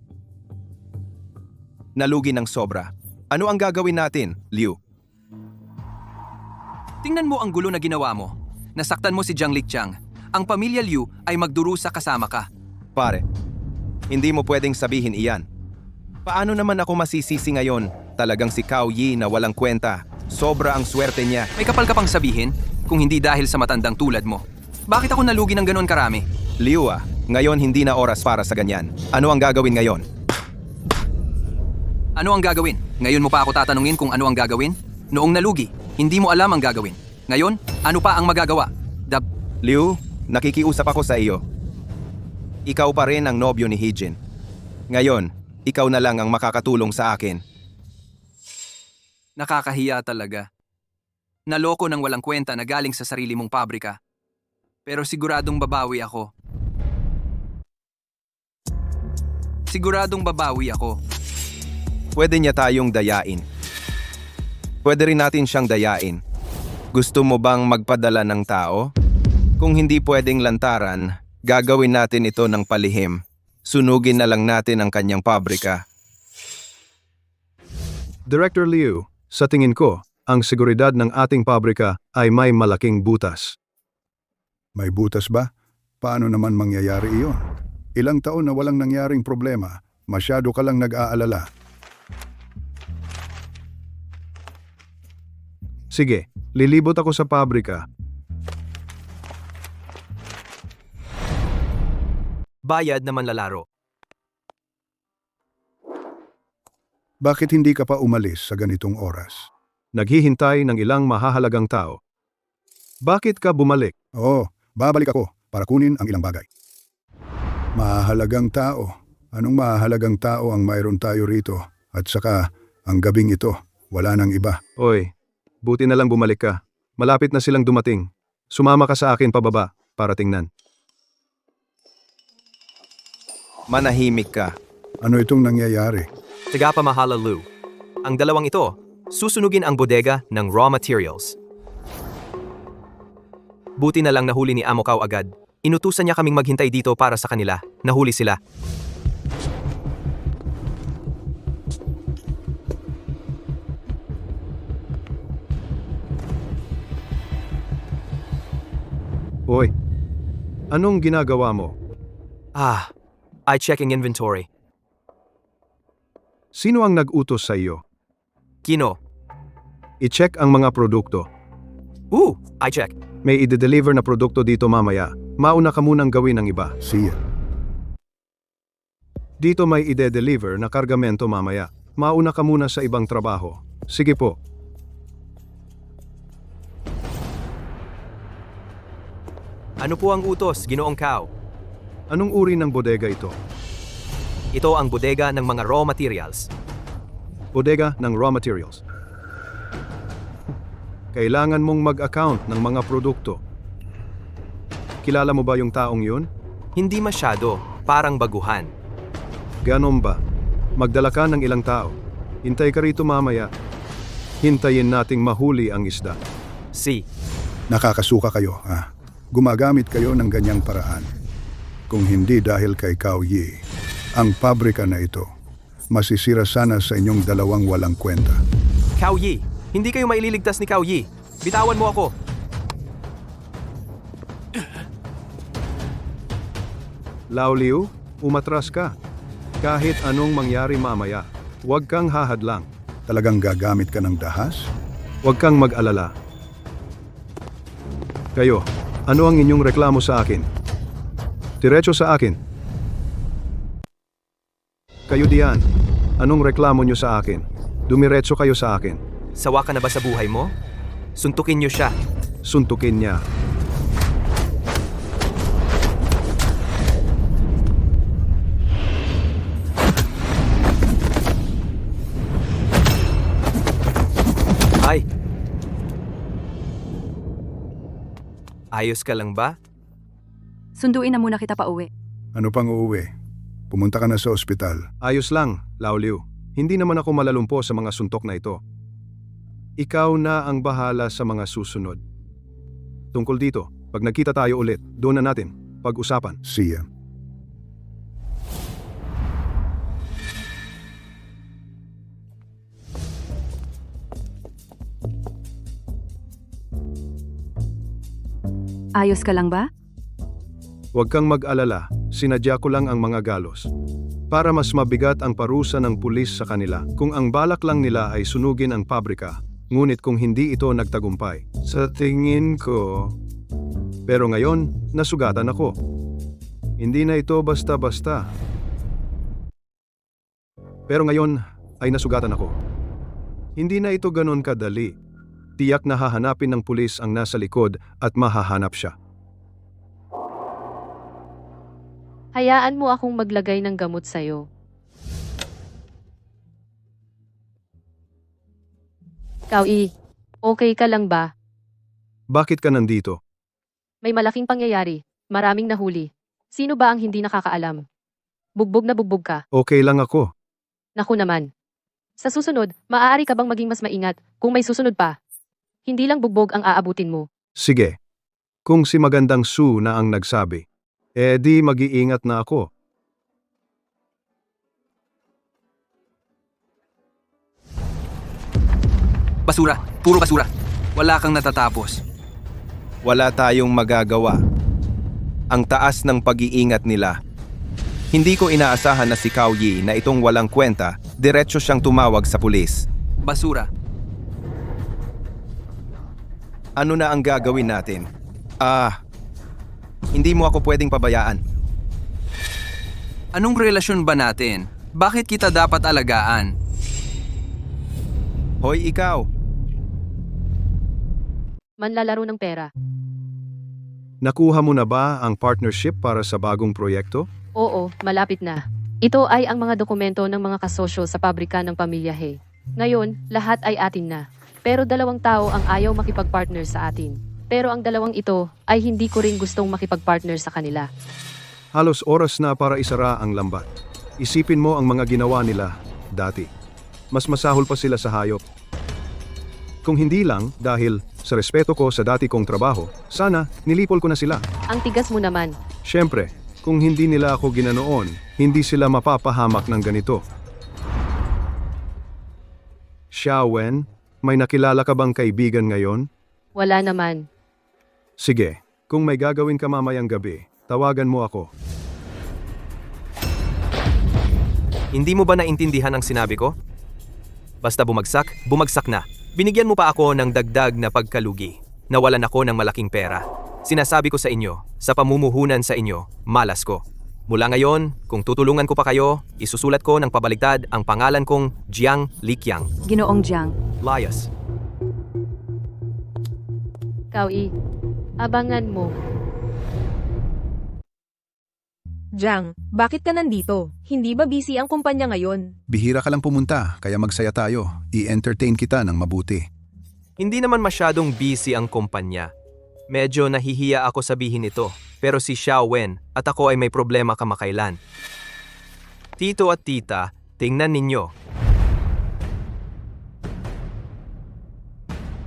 Nalugi ng sobra. Ano ang gagawin natin, Liu? Tingnan mo ang gulo na ginawa mo. Nasaktan mo si Jiang Liqiang. Ang pamilya Liu ay magdurusa kasama ka. Pare, hindi mo pwedeng sabihin iyan. Paano naman ako masisisi ngayon? Talagang si Cao Yi na walang kwenta. Sobra ang swerte niya. May kapal ka pang sabihin kung hindi dahil sa matandang tulad mo. Bakit ako nalugi ng ganoon karami? Liu ngayon hindi na oras para sa ganyan. Ano ang gagawin ngayon? Ano ang gagawin? Ngayon mo pa ako tatanungin kung ano ang gagawin? Noong nalugi, hindi mo alam ang gagawin. Ngayon, ano pa ang magagawa? Liu, nakikiusap ako sa iyo. Ikaw pa rin ang nobyo ni Hijin. Ngayon, ikaw na lang ang makakatulong sa akin. Nakakahiya talaga. Naloko ng walang kwenta na galing sa sarili mong pabrika. Pero siguradong babawi ako. Pwede niya tayong dayain. Pwede rin natin siyang dayain. Gusto mo bang magpadala ng tao? Kung hindi pwedeng lantaran, gagawin natin ito ng palihim. Sunugin na lang natin ang kanyang pabrika. Director Liu, sa tingin ko, ang seguridad ng ating pabrika ay may malaking butas. May butas ba? Paano naman mangyayari iyon? Ilang taon na walang nangyaring problema. Masyado ka lang nag-aalala. Sige, lilibot ako sa pabrika. Bayad na manlalaro. Bakit hindi ka pa umalis sa ganitong oras? Naghihintay ng ilang mahahalagang tao. Bakit ka bumalik? Oo, babalik ako para kunin ang ilang bagay. Mahahalagang tao. Anong mahahalagang tao ang mayroon tayo rito? At saka, ang gabing ito, wala nang iba. Oy, buti na lang bumalik ka. Malapit na silang dumating. Sumama ka sa akin pababa para tingnan. Manahimik ka. Ano itong nangyayari? Tagapamahala Lou. Ang dalawang ito, susunugin ang bodega ng raw materials. Buti na lang nahuli ni Amokaw agad. Inutusan niya kaming maghintay dito para sa kanila. Nahuli sila. Hoy, anong ginagawa mo? I checking inventory. Sino ang nag-utos sa iyo? Kino? I-check ang mga produkto. I check. May ide-deliver na produkto dito mamaya. Mauna ka munang gawin ang iba. Siya. Dito may ide-deliver na kargamento mamaya. Mauna ka muna sa ibang trabaho. Sige po. Ano po ang utos, Ginoong Cow? Anong uri ng bodega ito? Ito ang bodega ng mga raw materials. Bodega ng raw materials. Kailangan mong mag-account ng mga produkto. Kilala mo ba yung taong yun? Hindi masyado, parang baguhan. Ganon ba? Magdala ka ng ilang tao. Hintay ka rito mamaya. Hintayin nating mahuli ang isda. Nakakasuka kayo, ha? Gumagamit kayo ng ganyang paraan. Kung hindi dahil kay Cao Yi, ang pabrika na ito, masisira sana sa inyong dalawang walang kwenta. Cao Yi, hindi kayo maililigtas ni Cao Yi. Bitawan mo ako. Lao Liu, umatras ka. Kahit anong mangyari mamaya, huwag kang hahadlang. Talagang gagamit ka ng dahas? Huwag kang mag-alala. Kayo, ano ang inyong reklamo sa akin? Diretso sa akin. Kayo diyan, anong reklamo nyo sa akin? Dumiretso kayo sa akin. Sawa ka na ba sa buhay mo? Suntukin niyo siya. Suntukin niya. Ay! Ayos ka lang ba? Sunduin na muna kita pa uwi. Ano pang uuwi? Pumunta ka na sa ospital. Ayos lang, Lao Liu. Hindi naman ako malalumpo sa mga suntok na ito. Ikaw na ang bahala sa mga susunod. Tungkol dito, pag nagkita tayo ulit, doon na natin pag-usapan. Siya. Ayos ka lang ba? Huwag kang mag-alala, sinadya ko lang ang mga galos. Para mas mabigat ang parusa ng pulis sa kanila kung ang balak lang nila ay sunugin ang pabrika, ngunit kung hindi ito nagtagumpay. Sa tingin ko... Pero ngayon, nasugatan ako. Hindi na ito basta-basta. Pero ngayon, ay nasugatan ako. Hindi na ito ganon kadali. Tiyak na hahanapin ng pulis ang nasa likod at mahahanap siya. Hayaan mo akong maglagay ng gamot sa'yo. Cao Yi, okay ka lang ba? Bakit ka nandito? May malaking pangyayari. Maraming nahuli. Sino ba ang hindi nakakaalam? Bugbog na bugbog ka. Okay lang ako. Naku naman. Sa susunod, maaari ka bang maging mas maingat kung may susunod pa? Hindi lang bugbog ang aabutin mo. Sige. Kung si Magandang Su na ang nagsabi, di mag-iingat na ako. Basura. Puro basura. Wala kang natatapos. Wala tayong magagawa. Ang taas ng pag-iingat nila. Hindi ko inaasahan na si Cao Yi na itong walang kwenta, diretso siyang tumawag sa pulis. Basura. Ano na ang gagawin natin? Hindi mo ako pwedeng pabayaan. Anong relasyon ba natin? Bakit kita dapat alagaan? Hoy ikaw! Manlalaro ng pera. Nakuha mo na ba ang partnership para sa bagong proyekto? Oo, malapit na. Ito ay ang mga dokumento ng mga kasosyo sa pabrika ng Pamilya He. Ngayon, lahat ay atin na. Pero 2 tao ang ayaw makipag-partner sa atin. Pero ang 2 ito ay hindi ko rin gustong makipag-partner sa kanila. Halos oras na para isara ang lambat. Isipin mo ang mga ginawa nila dati. Mas masahol pa sila sa hayop. Kung hindi lang dahil sa respeto ko sa dati kong trabaho, sana nilipol ko na sila. Ang tigas mo naman. Siyempre, kung hindi nila ako ginanoon, hindi sila mapapahamak ng ganito. Xiaowen, may nakilala ka bang kaibigan ngayon? Wala naman. Sige, kung may gagawin ka mamayang gabi, tawagan mo ako. Hindi mo ba naintindihan ang sinabi ko? Basta bumagsak, bumagsak na. Binigyan mo pa ako ng dagdag na pagkalugi. Nawalan ako ng malaking pera. Sinasabi ko sa inyo, sa pamumuhunan sa inyo, malas ko. Mula ngayon, kung tutulungan ko pa kayo, isusulat ko ng pabaligtad ang pangalan kong Jiang Liqiang. Ginoong Jiang. Layas. Kao-i, abangan mo. Jiang, bakit ka nandito? Hindi ba busy ang kumpanya ngayon? Bihira ka lang pumunta, kaya magsaya tayo. I-entertain kita ng mabuti. Hindi naman masyadong busy ang kumpanya. Medyo nahihiya ako sabihin ito, pero si Xiaowen at ako ay may problema kamakailan. Tito at tita, tingnan ninyo.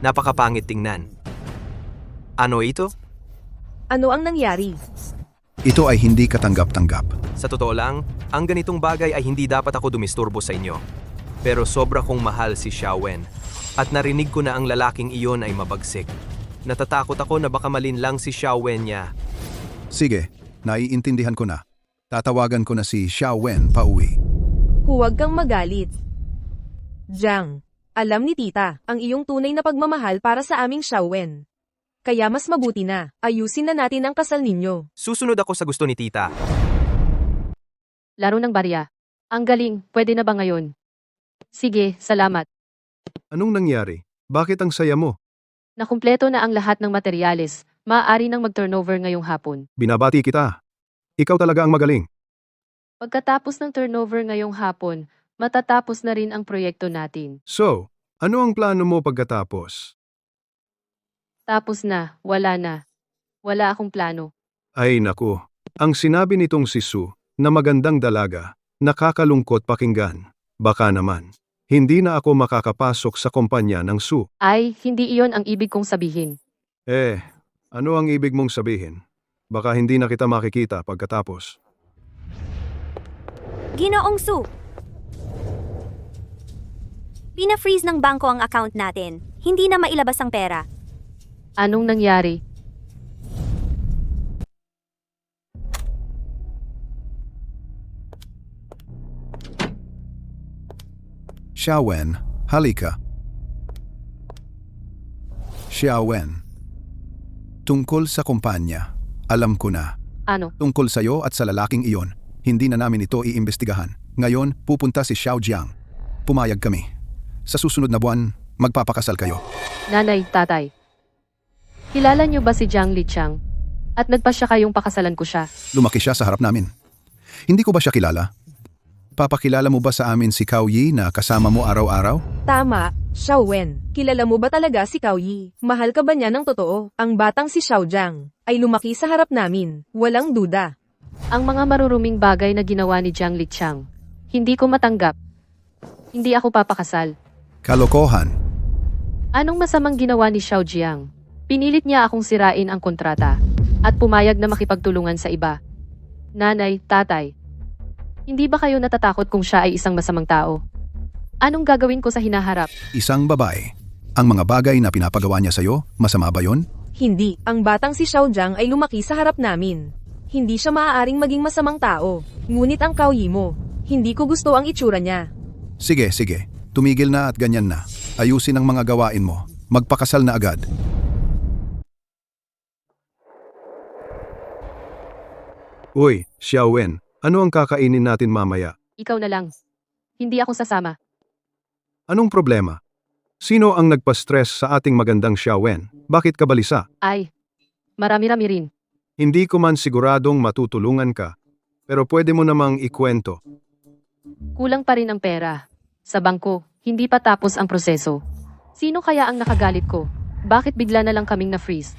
Napakapangit tingnan. Ano ito? Ano ang nangyari? Ito ay hindi katanggap-tanggap. Sa totoo lang, ang ganitong bagay ay hindi dapat ako dumisturbo sa inyo. Pero sobra kong mahal si Xiaowen. At narinig ko na ang lalaking iyon ay mabagsik. Natatakot ako na baka malinlang si Xiaowen niya. Sige, naiintindihan ko na. Tatawagan ko na si Xiaowen pauwi. Huwag kang magalit. Jiang, alam ni tita, ang iyong tunay na pagmamahal para sa aming Xiaowen. Kaya mas mabuti na, ayusin na natin ang kasal ninyo. Susunod ako sa gusto ni tita. Laro ng barya. Ang galing, pwede na ba ngayon? Sige, salamat. Anong nangyari? Bakit ang saya mo? Nakumpleto na ang lahat ng materyales. Maaari nang mag-turnover ngayong hapon. Binabati kita. Ikaw talaga ang magaling. Pagkatapos ng turnover ngayong hapon, matatapos na rin ang proyekto natin. So, ano ang plano mo pagkatapos? Tapos na, wala na. Wala akong plano. Ay naku, ang sinabi nitong si Su na magandang dalaga, nakakalungkot pakinggan. Baka naman, hindi na ako makakapasok sa kumpanya ng Su. Ay, hindi iyon ang ibig kong sabihin. Ano ang ibig mong sabihin? Baka hindi na kita makikita pagkatapos. Ginoong Su! Pina-freeze ng bangko ang account natin. Hindi na mailabas ang pera. Anong nangyari? Xiaowen, halika. Xiaowen. Tungkol sa kumpanya, alam ko na. Ano? Tungkol sa'yo at sa lalaking iyon, hindi na namin ito iimbestigahan. Ngayon, pupunta si Xiao Jiang. Pumayag kami. Sa susunod na buwan, magpapakasal kayo. Nanay, tatay. Kilala niyo ba si Jiang Liqiang? At nagpasya kayong pakasalan ko siya. Lumaki siya sa harap namin. Hindi ko ba siya kilala? Papakilala mo ba sa amin si Cao Yi na kasama mo araw-araw? Tama, Xiaowen. Kilala mo ba talaga si Cao Yi? Mahal ka ba niya ng totoo? Ang batang si Xiao Jiang ay lumaki sa harap namin. Walang duda. Ang mga maruruming bagay na ginawa ni Jiang Liqiang, hindi ko matanggap. Hindi ako papakasal. Kalokohan. Anong masamang ginawa ni Xiao Jiang? Pinilit niya akong sirain ang kontrata at pumayag na makipagtulungan sa iba. Nanay, tatay, hindi ba kayo natatakot kung siya ay isang masamang tao? Anong gagawin ko sa hinaharap? Isang babae. Ang mga bagay na pinapagawa niya sa'yo, masama ba yon? Hindi, ang batang si Xiao Jiang ay lumaki sa harap namin. Hindi siya maaaring maging masamang tao. Ngunit ang Cao Yi mo, hindi ko gusto ang itsura niya. Sige. Tumigil na at ganyan na. Ayusin ang mga gawain mo. Magpakasal na agad. Uy, Xiaowen, ano ang kakainin natin mamaya? Ikaw na lang. Hindi ako sasama. Anong problema? Sino ang nagpa-stress sa ating magandang Xiaowen? Bakit ka balisa? Ay, marami-rami rin. Hindi ko man siguradong matutulungan ka, pero pwede mo namang ikwento. Kulang pa rin ang pera. Sa bangko, hindi pa tapos ang proseso. Sino kaya ang nakagalit ko? Bakit bigla na lang kaming na-freeze?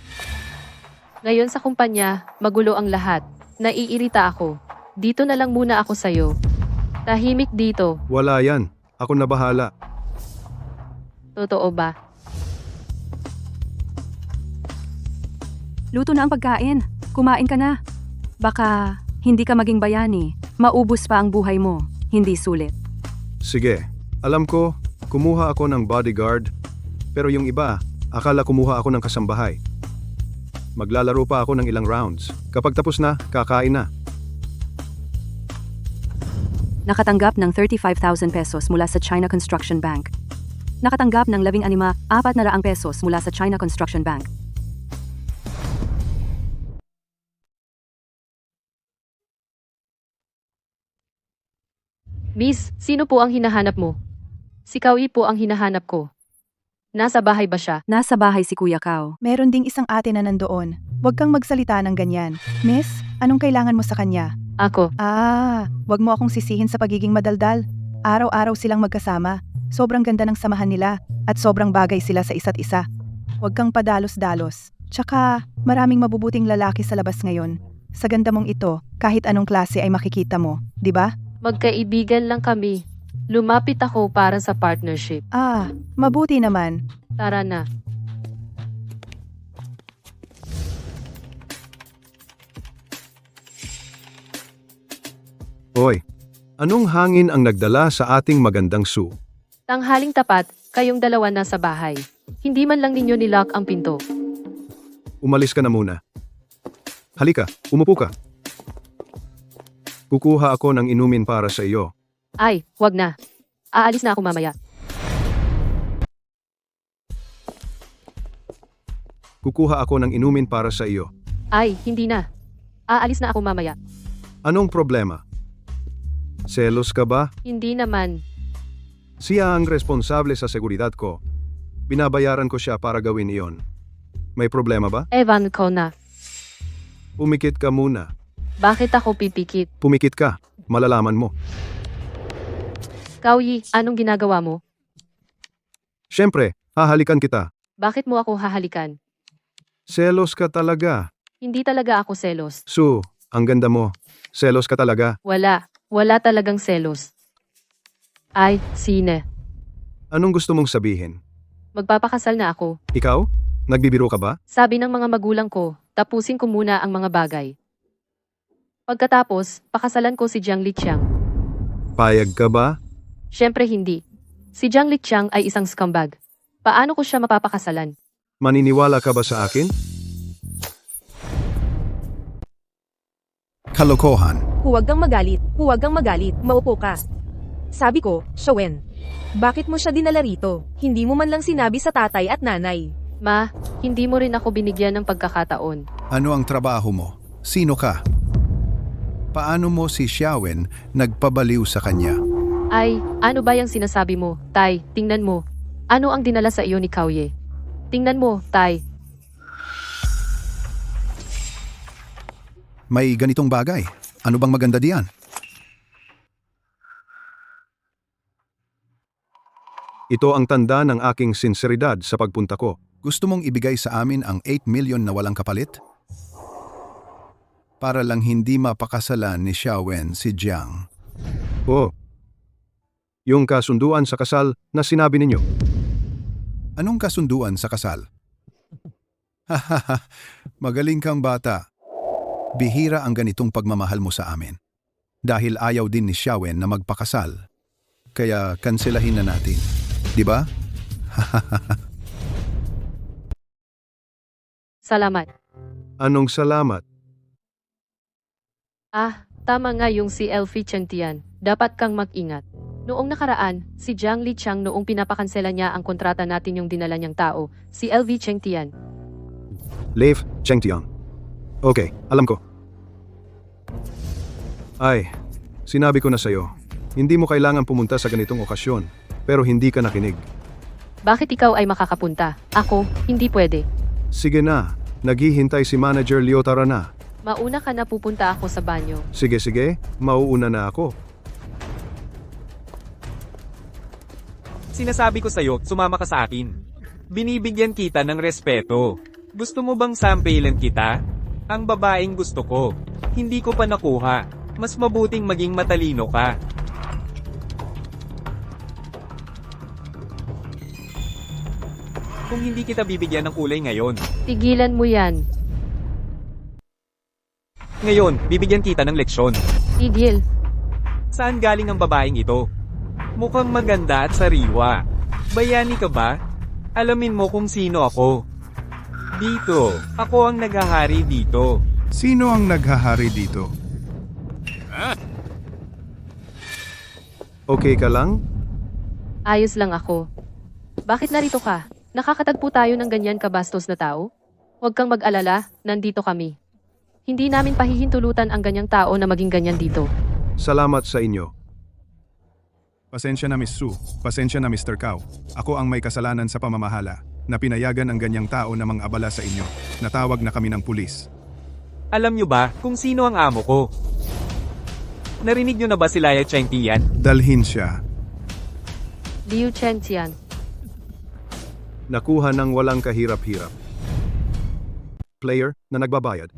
Ngayon sa kumpanya, magulo ang lahat. Naiirita ako. Dito na lang muna ako sa'yo. Tahimik dito. Wala yan. Ako na bahala. Totoo ba? Luto na ang pagkain. Kumain ka na. Baka hindi ka maging bayani. Maubos pa ang buhay mo. Hindi sulit. Sige. Alam ko, kumuha ako ng bodyguard. Pero yung iba, akala kumuha ako ng kasambahay. Maglalaro pa ako ng ilang rounds. Kapag tapos na, kakain na. Nakatanggap ng 35,000 pesos mula sa China Construction Bank. Nakatanggap ng 16,400 pesos mula sa China Construction Bank. Miss, sino po ang hinahanap mo? Si Kaui po ang hinahanap ko. Nasa bahay ba siya? Nasa bahay si Kuya Kao. Meron ding isang ate na nandoon. Huwag kang magsalita ng ganyan. Miss, anong kailangan mo sa kanya? Ako. Wag mo akong sisihin sa pagiging madaldal. Araw-araw silang magkasama. Sobrang ganda ng samahan nila at sobrang bagay sila sa isa't isa. Huwag kang padalos-dalos. Tsaka, maraming mabubuting lalaki sa labas ngayon. Sa ganda mong ito, kahit anong klase ay makikita mo, di ba? Magkaibigan lang kami. Lumapit ako para sa partnership. Mabuti naman. Tara na. Hoy, anong hangin ang nagdala sa ating magandang zoo? Tanghaling tapat, kayong dalawa nasa bahay. Hindi man lang ninyo nilock ang pinto. Umalis ka na muna. Halika, umupo ka. Kukuha ako ng inumin para sa iyo. Ay, wag na. Aalis na ako mamaya. Kukuha ako ng inumin para sa iyo. Ay, hindi na. Aalis na ako mamaya. Anong problema? Selos ka ba? Hindi naman. Siya ang responsable sa seguridad ko. Binabayaran ko siya para gawin iyon. May problema ba? Evan ko na. Pumikit ka muna. Bakit ako pipikit? Pumikit ka. Malalaman mo. Kauyi, anong ginagawa mo? Siyempre, hahalikan kita. Bakit mo ako hahalikan? Selos ka talaga. Hindi talaga ako selos. Sue, ang ganda mo. Selos ka talaga. Wala talagang selos. Ay, sine. Anong gusto mong sabihin? Magpapakasal na ako. Ikaw? Nagbibiro ka ba? Sabi ng mga magulang ko, tapusin ko muna ang mga bagay. Pagkatapos, pakasalan ko si Jiang Liqiang. Payag ka ba? Siyempre hindi. Si Jiang Liqiang ay isang scumbag. Paano ko siya mapapakasalan? Maniniwala ka ba sa akin? Kalokohan. Huwag kang magalit. Huwag kang magalit. Maupo ka. Sabi ko, Shawen. Bakit mo siya dinala rito? Hindi mo man lang sinabi sa tatay at nanay. Ma, hindi mo rin ako binigyan ng pagkakataon. Ano ang trabaho mo? Sino ka? Paano mo si Xiaowen nagpabaliw sa kanya? Ay, ano ba yung sinasabi mo? Tay, tingnan mo. Ano ang dinala sa iyo ni Kauye? Tingnan mo, Tay. May ganitong bagay. Ano bang maganda diyan? Ito ang tanda ng aking sinseridad sa pagpunta ko. Gusto mong ibigay sa amin ang 8 million na walang kapalit? Para lang hindi mapakasalan ni Xiaowen si Jiang. Yung kasunduan sa kasal na sinabi ninyo. Anong kasunduan sa kasal? Magaling kang bata. Bihira ang ganitong pagmamahal mo sa amin. Dahil ayaw din ni Xiaowen na magpakasal. Kaya kanselahin na natin. Di ba? Salamat. Anong salamat? Tama nga yung si Elfie Chengtian. Dapat kang mag-ingat. Noong nakaraan, si Jiang Liqiang noong pinapakansela niya ang kontrata natin yung dinala niyang tao, si LV Chengtian. Leif Chengtian. Okay, alam ko. Ay, sinabi ko na sa'yo, hindi mo kailangan pumunta sa ganitong okasyon, pero hindi ka nakinig. Bakit ikaw ay makakapunta? Ako, hindi pwede. Sige na, naghihintay si Manager Liotara na. Mauna ka na, pupunta ako sa banyo. Sige, mauuna na ako. Sinasabi ko sa'yo, sumama ka sa akin. Binibigyan kita ng respeto. Gusto mo bang sampilan kita? Ang babaeng gusto ko. Hindi ko pa nakuha. Mas mabuting maging matalino ka. Kung hindi kita bibigyan ng kulay ngayon. Tigilan mo yan. Ngayon, bibigyan kita ng leksyon. Tigil. Saan galing ang babaeng ito? Mukhang maganda at sariwa. Bayani ka ba? Alamin mo kung sino ako. Dito, ako ang naghahari dito. Sino ang naghahari dito? Okay ka lang? Ayos lang ako. Bakit narito ka? Nakakatagpo tayo ng ganyan kabastos na tao? Huwag kang mag-alala, nandito kami. Hindi namin pahihintulutan ang ganyang tao na maging ganyan dito. Salamat sa inyo. Pasensya na Miss Sue, pasensya na Mr. Cow. Ako ang may kasalanan sa pamamahala na pinayagan ang ganyang tao na mang-abala sa inyo. Natawag na kami ng pulis. Alam nyo ba kung sino ang amo ko? Narinig nyo na ba si Laya Chengtian? Dalhin siya. Liu Chengtian. Nakuha ng walang kahirap-hirap. Player na nagbabayad.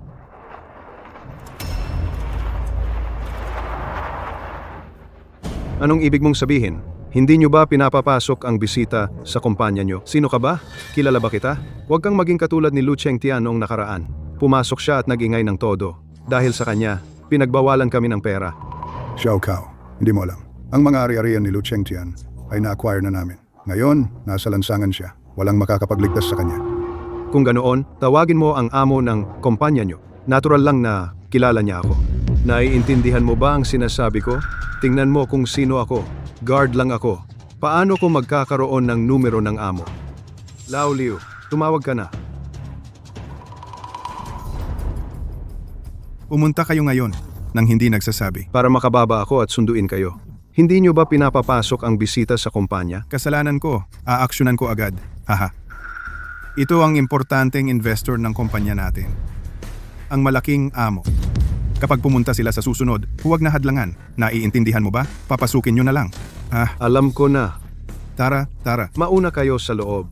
Anong ibig mong sabihin? Hindi nyo ba pinapapasok ang bisita sa kumpanya nyo? Sino ka ba? Kilala ba kita? Huwag kang maging katulad ni Lu Chengtian noong nakaraan. Pumasok siya at nag-ingay ng todo. Dahil sa kanya, pinagbawalan kami ng pera. Xiao Kao, hindi mo alam. Ang mga ari-arian ni Lu Chengtian ay na-acquire na namin. Ngayon, nasa lansangan siya. Walang makakapagligtas sa kanya. Kung ganoon, tawagin mo ang amo ng kumpanya nyo. Natural lang na kilala niya ako. Naiintindihan mo ba ang sinasabi ko? Tingnan mo kung sino ako. Guard lang ako. Paano ko magkakaroon ng numero ng amo? Lao Liu, tumawag ka na. Pumunta kayo ngayon nang hindi nagsasabi. Para makababa ako at sunduin kayo. Hindi nyo ba pinapapasok ang bisita sa kumpanya? Kasalanan ko, aaksyonan ko agad. Haha. Ito ang importanteng investor ng kumpanya natin. Ang malaking amo. Kapag pumunta sila sa susunod, huwag na hadlangan. Naiintindihan mo ba? Papasukin nyo na lang. Alam ko na. Tara. Mauna kayo sa loob.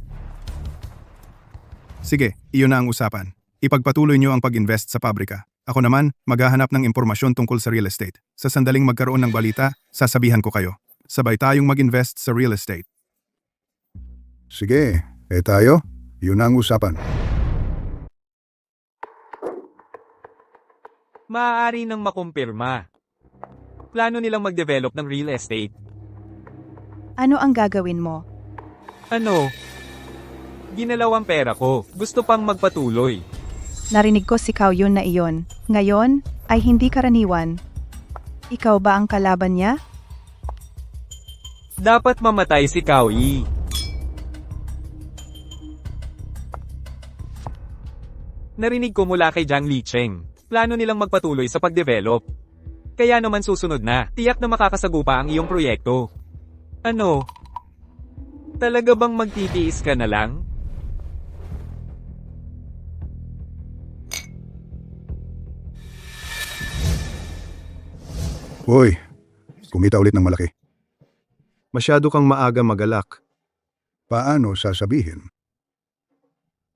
Sige, iyon na ang usapan. Ipagpatuloy nyo ang pag-invest sa pabrika. Ako naman, maghahanap ng impormasyon tungkol sa real estate. Sa sandaling magkaroon ng balita, sasabihan ko kayo. Sabay tayong mag-invest sa real estate. Sige, tayo. Yun ang usapan. Maaari nang makumpirma. Plano nilang mag-develop ng real estate. Ano ang gagawin mo? Ano? Ginalaw ang pera ko. Gusto pang magpatuloy. Narinig ko si Kao Yun na iyon. Ngayon, ay hindi karaniwan. Ikaw ba ang kalaban niya? Dapat mamatay si Cao Yi. Narinig ko mula kay Jiang Licheng. Plano nilang magpatuloy sa pag-develop. Kaya naman susunod na, tiyak na makakasagupa ang iyong proyekto. Ano? Talaga bang magtitiis ka na lang? Hoy, kumita ulit ng malaki. Masyado kang maaga magalak. Paano sasabihin?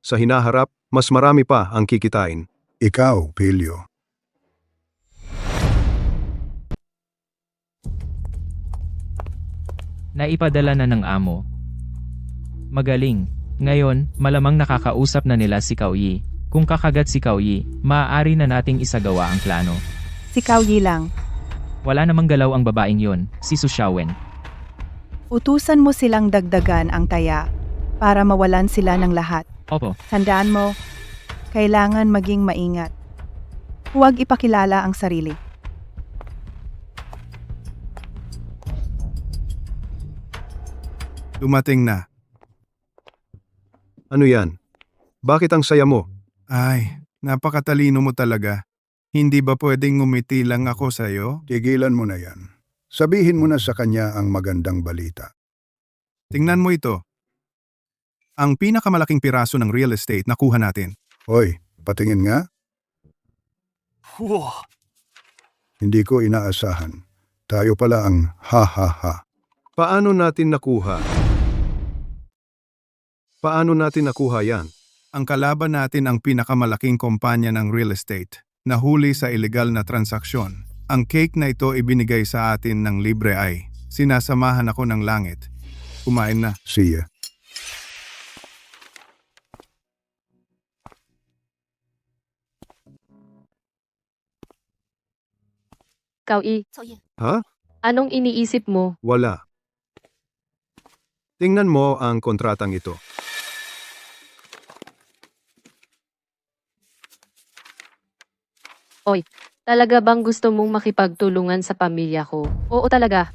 Sa hinaharap, mas marami pa ang kikitain. Ikaw, Pilyo. Naipadala na ng amo. Magaling. Ngayon, malamang nakakausap na nila si Cao Yi. Kung kakagat si Cao Yi, maaari na nating isagawa ang plano. Si Cao Yi lang. Wala namang galaw ang babaeng yon, si Su Xiaowen. Utusan mo silang dagdagan ang taya para mawalan sila ng lahat. Opo. Tandaan mo, kailangan maging maingat. Huwag ipakilala ang sarili. Dumating na. Ano yan? Bakit ang saya mo? Ay, napakatalino mo talaga. Hindi ba pwedeng ngumiti lang ako sa'yo? Tigilan mo na yan. Sabihin mo na sa kanya ang magandang balita. Tingnan mo ito. Ang pinakamalaking piraso ng real estate na kuha natin. Hoy, patingin nga. Hindi ko inaasahan. Tayo pala ang ha-ha-ha. Paano natin nakuha? Paano natin nakuha yan? Ang kalaban natin ang pinakamalaking kumpanya ng real estate, nahuli sa ilegal na transaksyon. Ang cake na ito ibinigay sa atin ng libre ay, sinasamahan ako ng langit. Kumain na. See ya. Kauyi, Ha? anong iniisip mo? Wala. Tingnan mo ang kontratang ito. Oy, talaga bang gusto mong makipagtulungan sa pamilya ko? Oo talaga.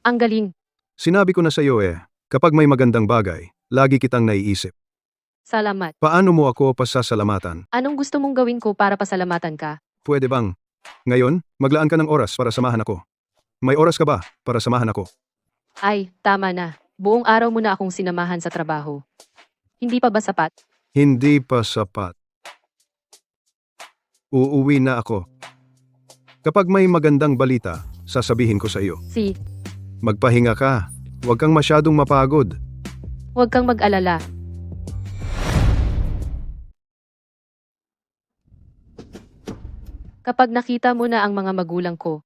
Ang galing. Sinabi ko na sa iyo kapag may magandang bagay, lagi kitang naiisip. Salamat. Paano mo ako pasasalamatan? Anong gusto mong gawin ko para pasalamatan ka? Pwede bang? Ngayon, maglaan ka ng oras para samahan ako. May oras ka ba para samahan ako? Ay, tama na. Buong araw mo na akong sinamahan sa trabaho. Hindi pa ba sapat? Hindi pa sapat. Uuwi na ako. Kapag may magandang balita, sasabihin ko sa iyo. Magpahinga ka. Huwag kang masyadong mapagod. Huwag kang mag-alala. Kapag nakita mo na ang mga magulang ko,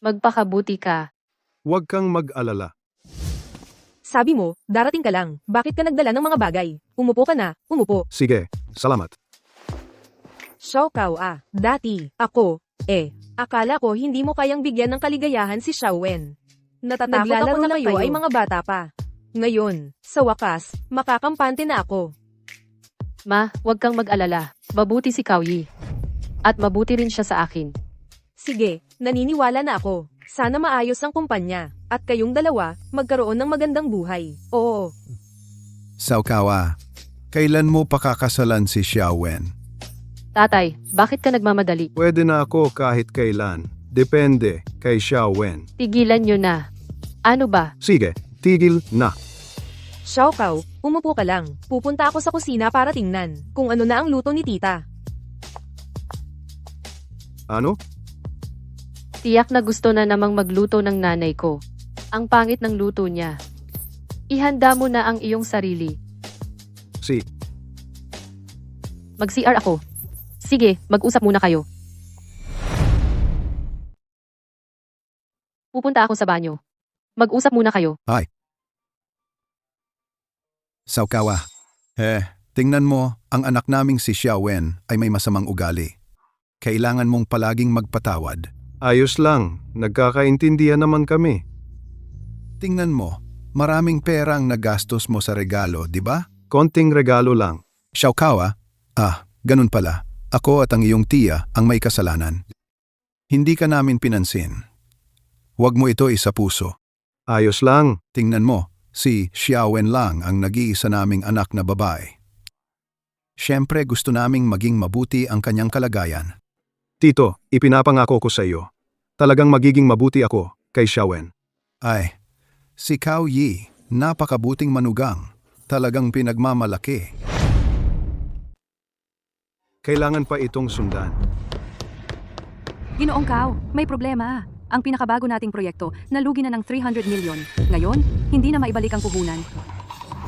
magpakabuti ka. Huwag kang mag-alala. Sabi mo, darating ka lang. Bakit ka nagdala ng mga bagay? Umupo ka na, umupo. Sige, salamat. Xiao Kao dati, ako, akala ko hindi mo kayang bigyan ng kaligayahan si Xiao Wen. Natatakot ako na kayo ay mga bata pa. Ngayon, sa wakas, makakampante na ako. Ma, huwag kang mag-alala. Mabuti si Kauyi. At mabuti rin siya sa akin. Sige, naniniwala na ako. Sana maayos ang kumpanya, at kayong dalawa, magkaroon ng magandang buhay. Oo. Saukawa, kailan mo pakakasalan si Xiao Wen? Tatay, bakit ka nagmamadali? Pwede na ako kahit kailan. Depende kay Xiao Wen. Tigilan nyo na. Ano ba? Sige, tigil na. Xiao Kao, umupo ka lang. Pupunta ako sa kusina para tingnan kung ano na ang luto ni tita. Ano? Tiyak na gusto na namang magluto ng nanay ko. Ang pangit ng luto niya. Ihanda mo na ang iyong sarili. Mag-CR ako. Sige, mag-usap muna kayo. Pupunta ako sa banyo. Mag-usap muna kayo. Ay. Saukawa, tingnan mo, ang anak naming si Xiao Wen ay may masamang ugali. Kailangan mong palaging magpatawad. Ayos lang, nagkakaintindihan naman kami. Tingnan mo, maraming pera ang nagastos mo sa regalo, di ba? Konting regalo lang. Xiao Kao, ganun pala. Ako at ang iyong tiya ang may kasalanan. Hindi ka namin pinansin. Huwag mo ito isa puso. Ayos lang. Tingnan mo, si Xiao Wen lang ang nag-iisa naming anak na babae. Siyempre gusto naming maging mabuti ang kanyang kalagayan. Tito, ipinapangako ko sa iyo. Talagang magiging mabuti ako kay Xiao Wen. Ay, si Kao Yi, napakabuting manugang. Talagang pinagmamalaki. Kailangan pa itong sundan. Ginoong Kao, may problema. Ang pinakabago nating proyekto, nalugi na ng 300 million. Ngayon, hindi na maibalik ang puhunan.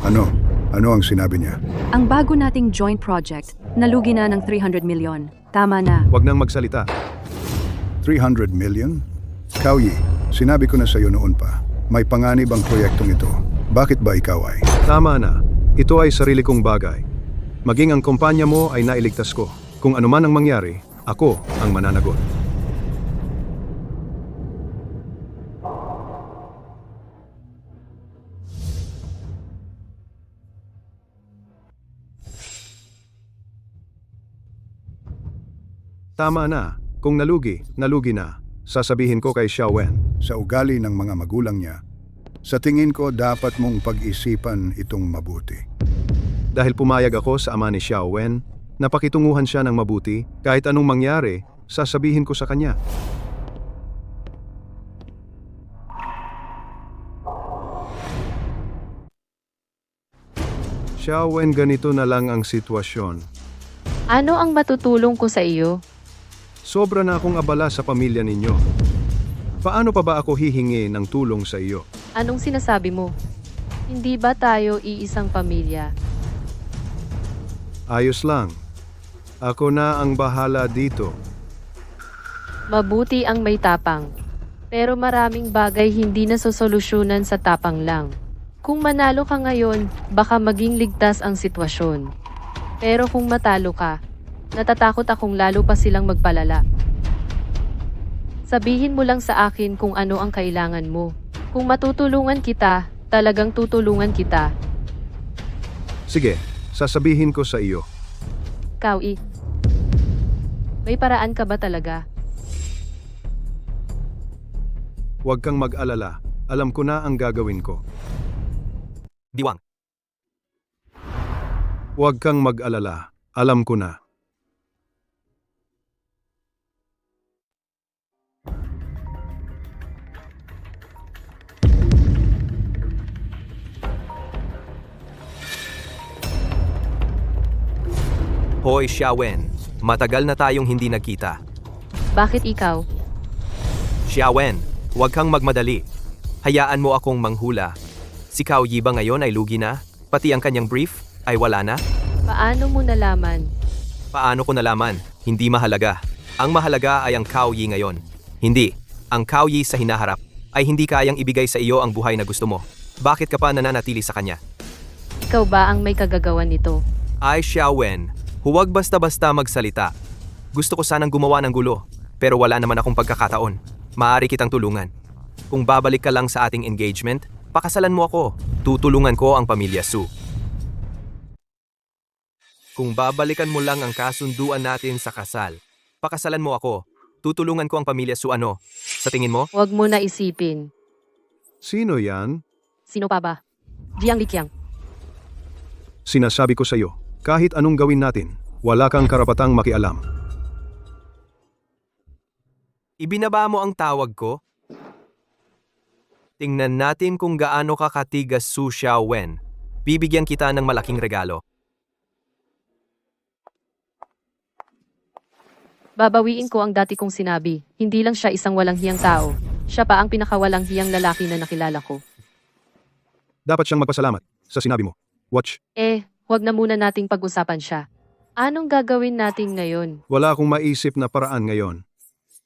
Ano? Ano ang sinabi niya? Ang bago nating joint project, nalugi na ng 300 million. Tama na. Huwag nang magsalita. 300 million? Kao Yi, sinabi ko na sa iyo noon pa. May panganib ang proyektong ito. Bakit ba ikaw ay? Tama na. Ito ay sarili kong bagay. Maging ang kumpanya mo ay nailigtas ko. Kung ano man ang mangyari, ako ang mananagot. Tama na. Kung nalugi, nalugi na. Sasabihin ko kay Xiao Wen. Sa ugali ng mga magulang niya, sa tingin ko dapat mong pag-isipan itong mabuti. Dahil pumayag ako sa ama ni Xiao Wen, napakitunguhan siya ng mabuti, kahit anong mangyari, sasabihin ko sa kanya. Xiao Wen, ganito na lang ang sitwasyon. Ano ang matutulong ko sa iyo? Sobra na akong abala sa pamilya ninyo. Paano pa ba ako hihingi ng tulong sa iyo? Anong sinasabi mo? Hindi ba tayo iisang pamilya? Ayos lang. Ako na ang bahala dito. Mabuti ang may tapang. Pero maraming bagay hindi nasosolusyonan sa tapang lang. Kung manalo ka ngayon, baka maging ligtas ang sitwasyon. Pero kung matalo ka, natatakot akong lalo pa silang magpalala. Sabihin mo lang sa akin kung ano ang kailangan mo. Kung matutulungan kita, talagang tutulungan kita. Sige, sasabihin ko sa iyo. Kauyi, may paraan ka ba talaga? Huwag kang mag-alala. Alam ko na ang gagawin ko. Diwang. Huwag kang mag-alala. Alam ko na. Hoy Xiaowen, matagal na tayong hindi nagkita. Bakit ikaw? Xiaowen, huwag kang magmadali. Hayaan mo akong manghula. Si Cao Yi ba ngayon ay lugi na? Pati ang kanyang brief ay wala na? Paano mo nalaman? Paano ko nalaman? Hindi mahalaga. Ang mahalaga ay ang Cao Yi ngayon. Hindi. Ang Cao Yi sa hinaharap ay hindi kayang ibigay sa iyo ang buhay na gusto mo. Bakit ka pa nananatili sa kanya? Ikaw ba ang may kagagawan nito? Ay Xiaowen, huwag basta-basta magsalita. Gusto ko sanang gumawa ng gulo, pero wala naman akong pagkakataon. Maaari kitang tulungan. Kung babalik ka lang sa ating engagement, pakasalan mo ako. Tutulungan ko ang pamilya Su. Kung babalikan mo lang ang kasunduan natin sa kasal, pakasalan mo ako. Tutulungan ko ang pamilya Su ano? Sa tingin mo? Huwag mo na isipin. Sino yan? Sino pa ba? Jiang Liqiang. Sinasabi ko sa iyo, kahit anong gawin natin, wala kang karapatang makialam. Ibinaba mo ang tawag ko? Tingnan natin kung gaano ka katigas Su Xiaowen. Bibigyan kita ng malaking regalo. Babawiin ko ang dati kong sinabi. Hindi lang siya isang walang hiyang tao. Siya pa ang pinakawalang hiyang lalaki na nakilala ko. Dapat siyang magpasalamat sa sinabi mo. Watch. Huwag na muna nating pag-usapan siya. Anong gagawin natin ngayon? Wala akong maisip na paraan ngayon.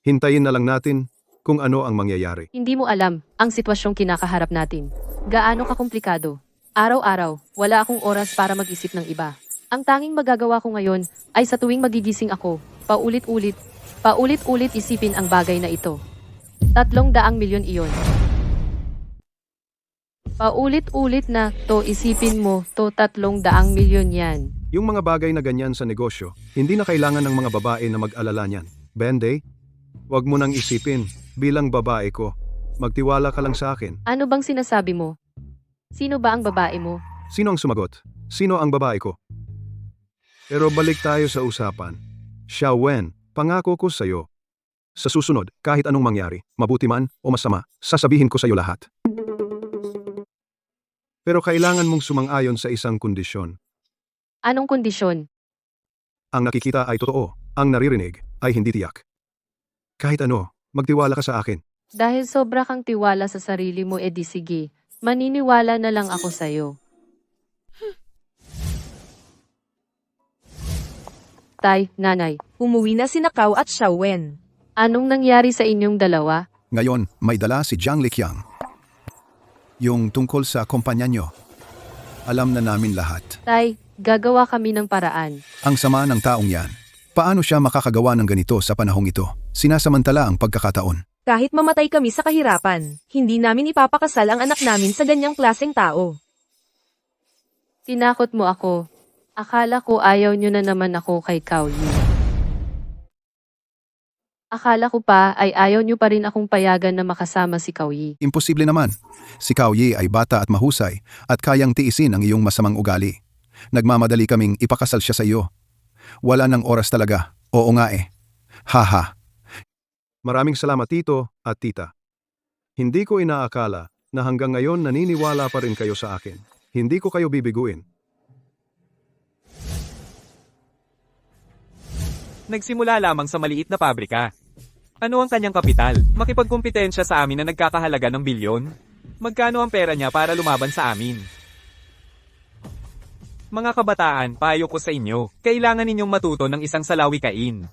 Hintayin na lang natin kung ano ang mangyayari. Hindi mo alam ang sitwasyong kinakaharap natin. Gaano kakomplikado. Araw-araw, wala akong oras para mag-isip ng iba. Ang tanging magagawa ko ngayon ay sa tuwing magigising ako, paulit-ulit isipin ang bagay na ito. 300 milyon iyon. Paulit-ulit na to isipin mo, to 300 milyon yan. Yung mga bagay na ganyan sa negosyo, hindi na kailangan ng mga babae na mag-alala niyan. Benday, wag mo nang isipin. Bilang babae ko, magtiwala ka lang sa akin. Ano bang sinasabi mo? Sino ba ang babae mo? Sino ang sumagot? Sino ang babae ko? Pero balik tayo sa usapan. Xiaowen, pangako ko sa'yo. Sa susunod, kahit anong mangyari, mabuti man o masama, sasabihin ko sa'yo lahat. Pero kailangan mong sumang-ayon sa isang kondisyon. Anong kondisyon? Ang nakikita ay totoo, ang naririnig ay hindi tiyak. Kahit ano, magtiwala ka sa akin. Dahil sobra kang tiwala sa sarili mo, edi sige, maniniwala na lang ako sa'yo. Tay, nanay, umuwi na si Cao at Xiaowen. Anong nangyari sa inyong dalawa? Ngayon, may dala si Jiang Liqiang. Yung tungkol sa kumpanya nyo. Alam na namin lahat. Tay, gagawa kami ng paraan. Ang sama ng taong yan. Paano siya makakagawa ng ganito sa panahong ito? Sinasamantala ang pagkakataon. Kahit mamatay kami sa kahirapan, hindi namin ipapakasal ang anak namin sa ganyang klaseng tao. Tinakot mo ako. Akala ko ayaw nyo na naman ako kay Cao Yi. Akala ko pa ay ayaw nyo pa rin akong payagan na makasama si Cao Yi. Imposible naman. Si Cao Yi ay bata at mahusay at kayang tiisin ang iyong masamang ugali. Nagmamadali kaming ipakasal siya sa iyo. Wala nang oras talaga. Oo nga eh. Haha. Maraming salamat tito at tita. Hindi ko inaakala na hanggang ngayon naniniwala pa rin kayo sa akin. Hindi ko kayo bibiguin. Nagsimula lamang sa maliit na pabrika. Ano ang kanyang kapital? Makipagkumpetensya sa amin na nagkakahalaga ng bilyon? Magkano ang pera niya para lumaban sa amin? Mga kabataan, payo ko sa inyo, kailangan ninyong matuto ng isang salawikain.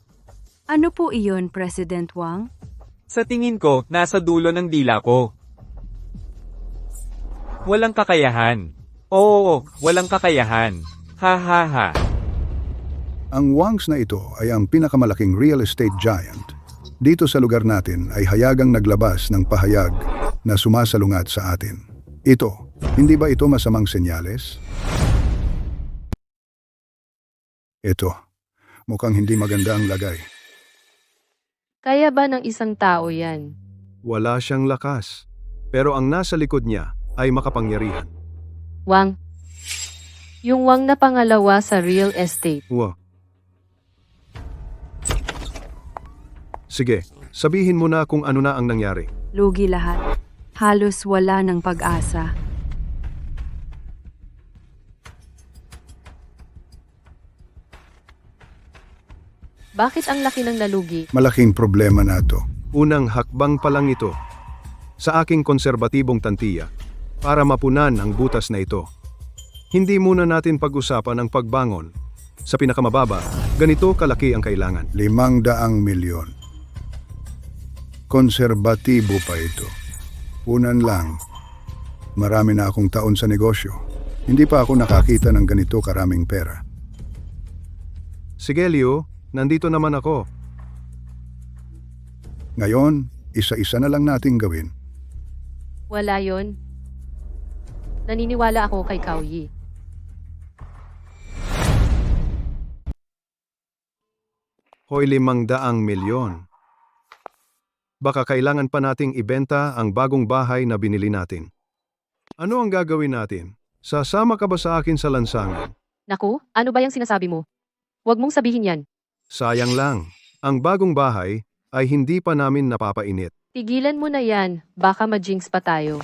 Ano po iyon, President Wang? Sa tingin ko, nasa dulo ng dila ko. Walang kakayahan. Oo, walang kakayahan. Ha ha ha. Ang Wangs na ito ay ang pinakamalaking real estate giant. Dito sa lugar natin ay hayagang naglabas ng pahayag na sumasalungat sa atin. Ito, hindi ba ito masamang senyales? Ito, mukhang hindi maganda ang lagay. Kaya ba ng isang tao yan? Wala siyang lakas. Pero ang nasa likod niya ay makapangyarihan. Wang. Yung Wang na pangalawa sa real estate. Wow. Sige, sabihin mo na kung ano na ang nangyari. Lugi lahat. Halos wala ng pag-asa. Bakit ang laki ng nalugi? Malaking problema na ito. Unang hakbang pa lang ito sa aking konserbatibong tantiya para mapunan ang butas na ito. Hindi muna natin pag-usapan ang pagbangon. Sa pinakamababa, ganito kalaki ang kailangan. 500 milyon. Konserbatibo pa ito. Unan lang, marami na akong taon sa negosyo. Hindi pa ako nakakita ng ganito karaming pera. Sige, Leo, nandito naman ako. Ngayon, isa-isa na lang nating gawin. Wala yon. Naniniwala ako kay Cao Yi. Hoy, 500 milyon. Baka kailangan pa nating ibenta ang bagong bahay na binili natin. Ano ang gagawin natin? Sasama ka ba sa akin sa lansangan? Naku, ano ba yung sinasabi mo? Huwag mong sabihin yan. Sayang lang. Ang bagong bahay ay hindi pa namin napapainit. Tigilan mo na yan, baka ma-jinx pa tayo.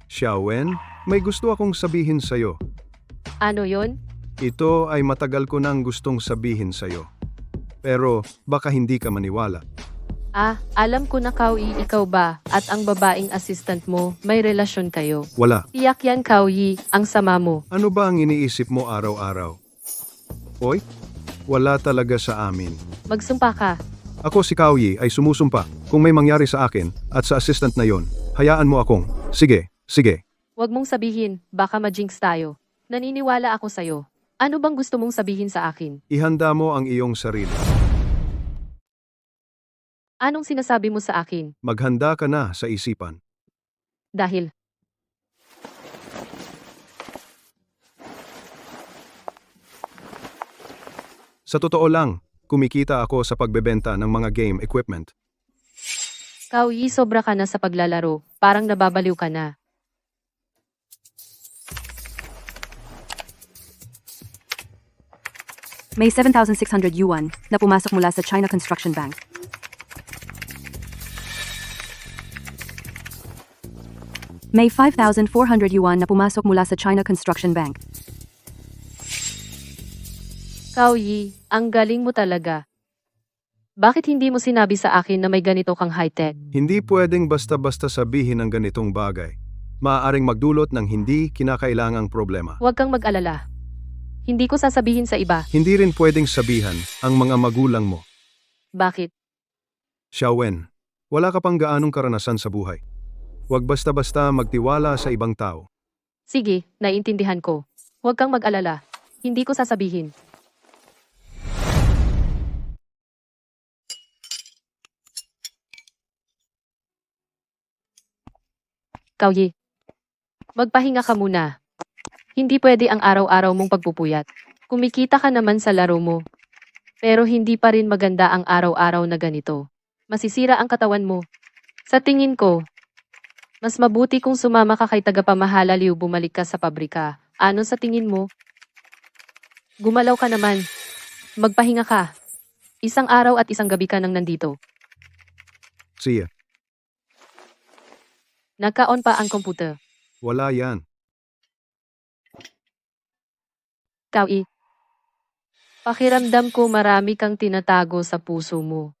Xiaowen, may gusto akong sabihin sa'yo. Ano yon? Ito ay matagal ko nang gustong sabihin sa'yo. Pero baka hindi ka maniwala. Ah, alam ko na Cao Yi, ikaw ba at ang babaeng assistant mo, may relasyon kayo. Wala. Tiyak yan Cao Yi, ang sama mo. Ano ba ang iniisip mo araw-araw? Hoy, wala talaga sa amin. Magsumpa ka. Ako si Cao Yi ay sumusumpa. Kung may mangyari sa akin at sa assistant na yon, hayaan mo akong. Sige, sige. Huwag mong sabihin, baka ma-jinx tayo. Naniniwala ako sa'yo. Ano bang gusto mong sabihin sa akin? Ihanda mo ang iyong sarili. Anong sinasabi mo sa akin? Maghanda ka na sa isipan. Dahil Sa totoo lang, kumikita ako sa pagbebenta ng mga game equipment. Cao Yi, sobra ka na sa paglalaro. Parang nababaliw ka na. May 7,600 yuan na pumasok mula sa China Construction Bank. May 5,400 yuan na pumasok mula sa China Construction Bank. Cao Yi, ang galing mo talaga. Bakit hindi mo sinabi sa akin na may ganito kang high-tech? Hindi pwedeng basta-basta sabihin ng ganitong bagay. Maaaring magdulot ng hindi kinakailangang problema. Huwag kang mag-alala. Hindi ko sasabihin sa iba. Hindi rin pwedeng sabihan ang mga magulang mo. Bakit? Xiaowen, wala ka pang gaanong karanasan sa buhay. Huwag basta-basta magtiwala sa ibang tao. Sige, naiintindihan ko. Huwag kang mag-alala. Hindi ko sasabihin. Cao Yi, magpahinga ka muna. Hindi pwede ang araw-araw mong pagpupuyat. Kumikita ka naman sa laro mo. Pero hindi pa rin maganda ang araw-araw na ganito. Masisira ang katawan mo. Sa tingin ko, mas mabuti kung sumama ka kay tagapamahala Liu, bumalik ka sa pabrika. Ano sa tingin mo? Gumalaw ka naman. Magpahinga ka. Isang araw at isang gabi ka nang nandito. See ya. Naka-on pa ang computer. Wala yan. Cao Yi, pakiramdam ko marami kang tinatago sa puso mo.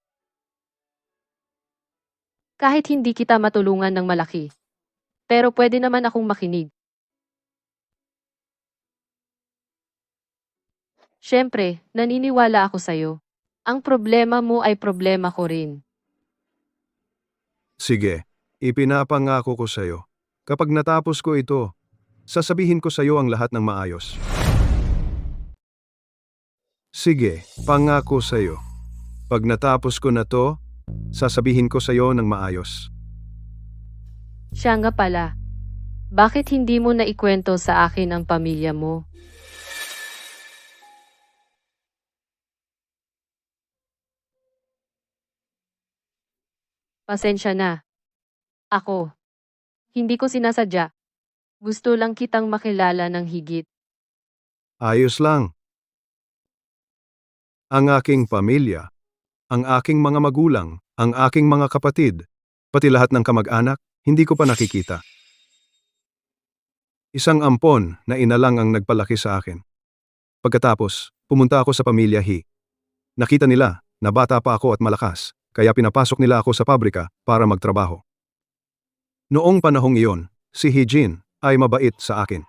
Kahit hindi kita matulungan ng malaki. Pero pwede naman akong makinig. Siyempre, naniniwala ako sa'yo. Ang problema mo ay problema ko rin. Sige, ipinapangako ko sa'yo. Kapag natapos ko ito, sasabihin ko sa'yo ang lahat ng maayos. Sige, pangako sa'yo. Pag natapos ko na to, sasabihin ko sa'yo ng maayos. Siya nga pala. Bakit hindi mo naikwento sa akin ang pamilya mo? Pasensya na. Ako. Hindi ko sinasadya. Gusto lang kitang makilala ng higit. Ayos lang. Ang aking pamilya, ang aking mga magulang, ang aking mga kapatid, pati lahat ng kamag-anak, hindi ko pa nakikita. Isang ampon na ina lang ang nagpalaki sa akin. Pagkatapos, pumunta ako sa pamilya He. Nakita nila na bata pa ako at malakas, kaya pinapasok nila ako sa pabrika para magtrabaho. Noong panahong iyon, si He-jin ay mabait sa akin.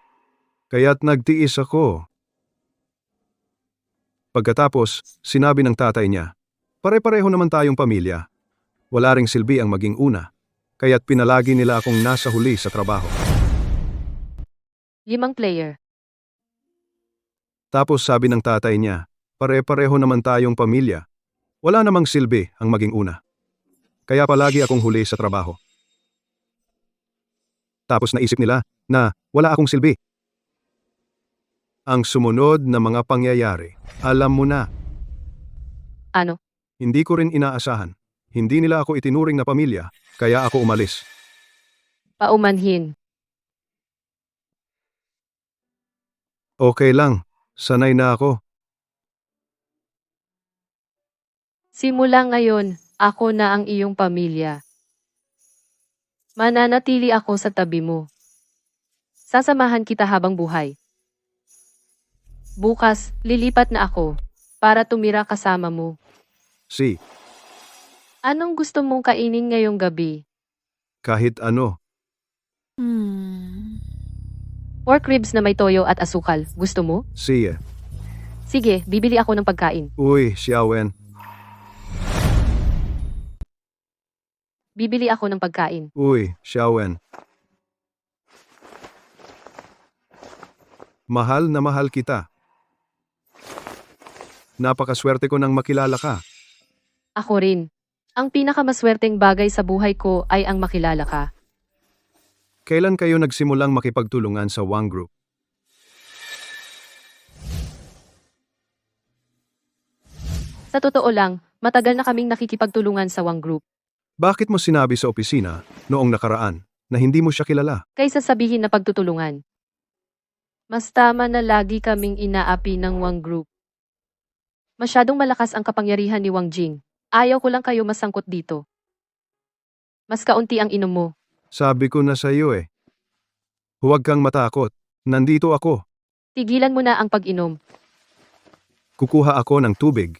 Kaya't nagtiis ako. Pagkatapos, sinabi ng tatay niya, pare-pareho naman tayong pamilya. Wala ring silbi ang maging una, kaya't pinalagi nila akong nasa huli sa trabaho. 5 player. Tapos sabi ng tatay niya, pare-pareho naman tayong pamilya. Wala namang silbi ang maging una. Kaya palagi akong huli sa trabaho. Tapos naisip nila na wala akong silbi. Ang sumunod na mga pangyayari, alam mo na. Ano? Hindi ko rin inaasahan. Hindi nila ako itinuring na pamilya, kaya ako umalis. Paumanhin. Okay lang, sanay na ako. Simula ngayon, ako na ang iyong pamilya. Mananatili ako sa tabi mo. Sasamahan kita habang buhay. Bukas, lilipat na ako para tumira kasama mo. Si, Anong gusto mong kainin ngayong gabi? kahit ano. Pork ribs na may toyo at asukal. Gusto mo? Si, Sige, bibili ako ng pagkain. uy, Xiaowen. Bibili ako ng pagkain. Uy, Xiaowen. Mahal na mahal kita. Napakaswerte ko nang makilala ka. Ako rin. Ang pinakamaswerteng bagay sa buhay ko ay ang makilala ka. Kailan kayo nagsimulang makipagtulungan sa Wang Group? Sa totoo lang, matagal na kaming nakikipagtulungan sa Wang Group. Bakit mo sinabi sa opisina noong nakaraan na hindi mo siya kilala? Kaysa sabihin na pagtutulungan. Mas tama na lagi kaming inaapi ng Wang Group. Masyadong malakas ang kapangyarihan ni Wang Jing. Ayaw ko lang kayo masangkot dito. Mas kaunti ang inom mo. Sabi ko na sa iyo eh. Huwag kang matakot. Nandito ako. Tigilan mo na ang pag-inom. Kukuha ako ng tubig.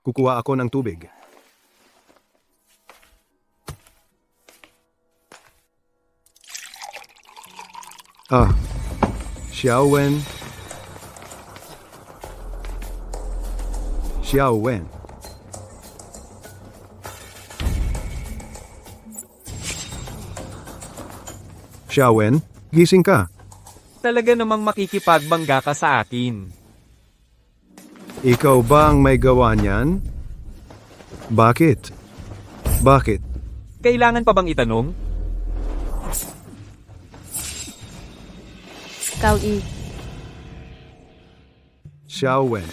Kukuha ako ng tubig. Xiaowen. Xiaowen. Xiaowen, gising ka. Talaga namang makikipagbangga ka sa akin. Ikaw ba ang may gawa niyan? Bakit? Bakit? Kailangan pa bang itanong? Kao-i, Xiaowen,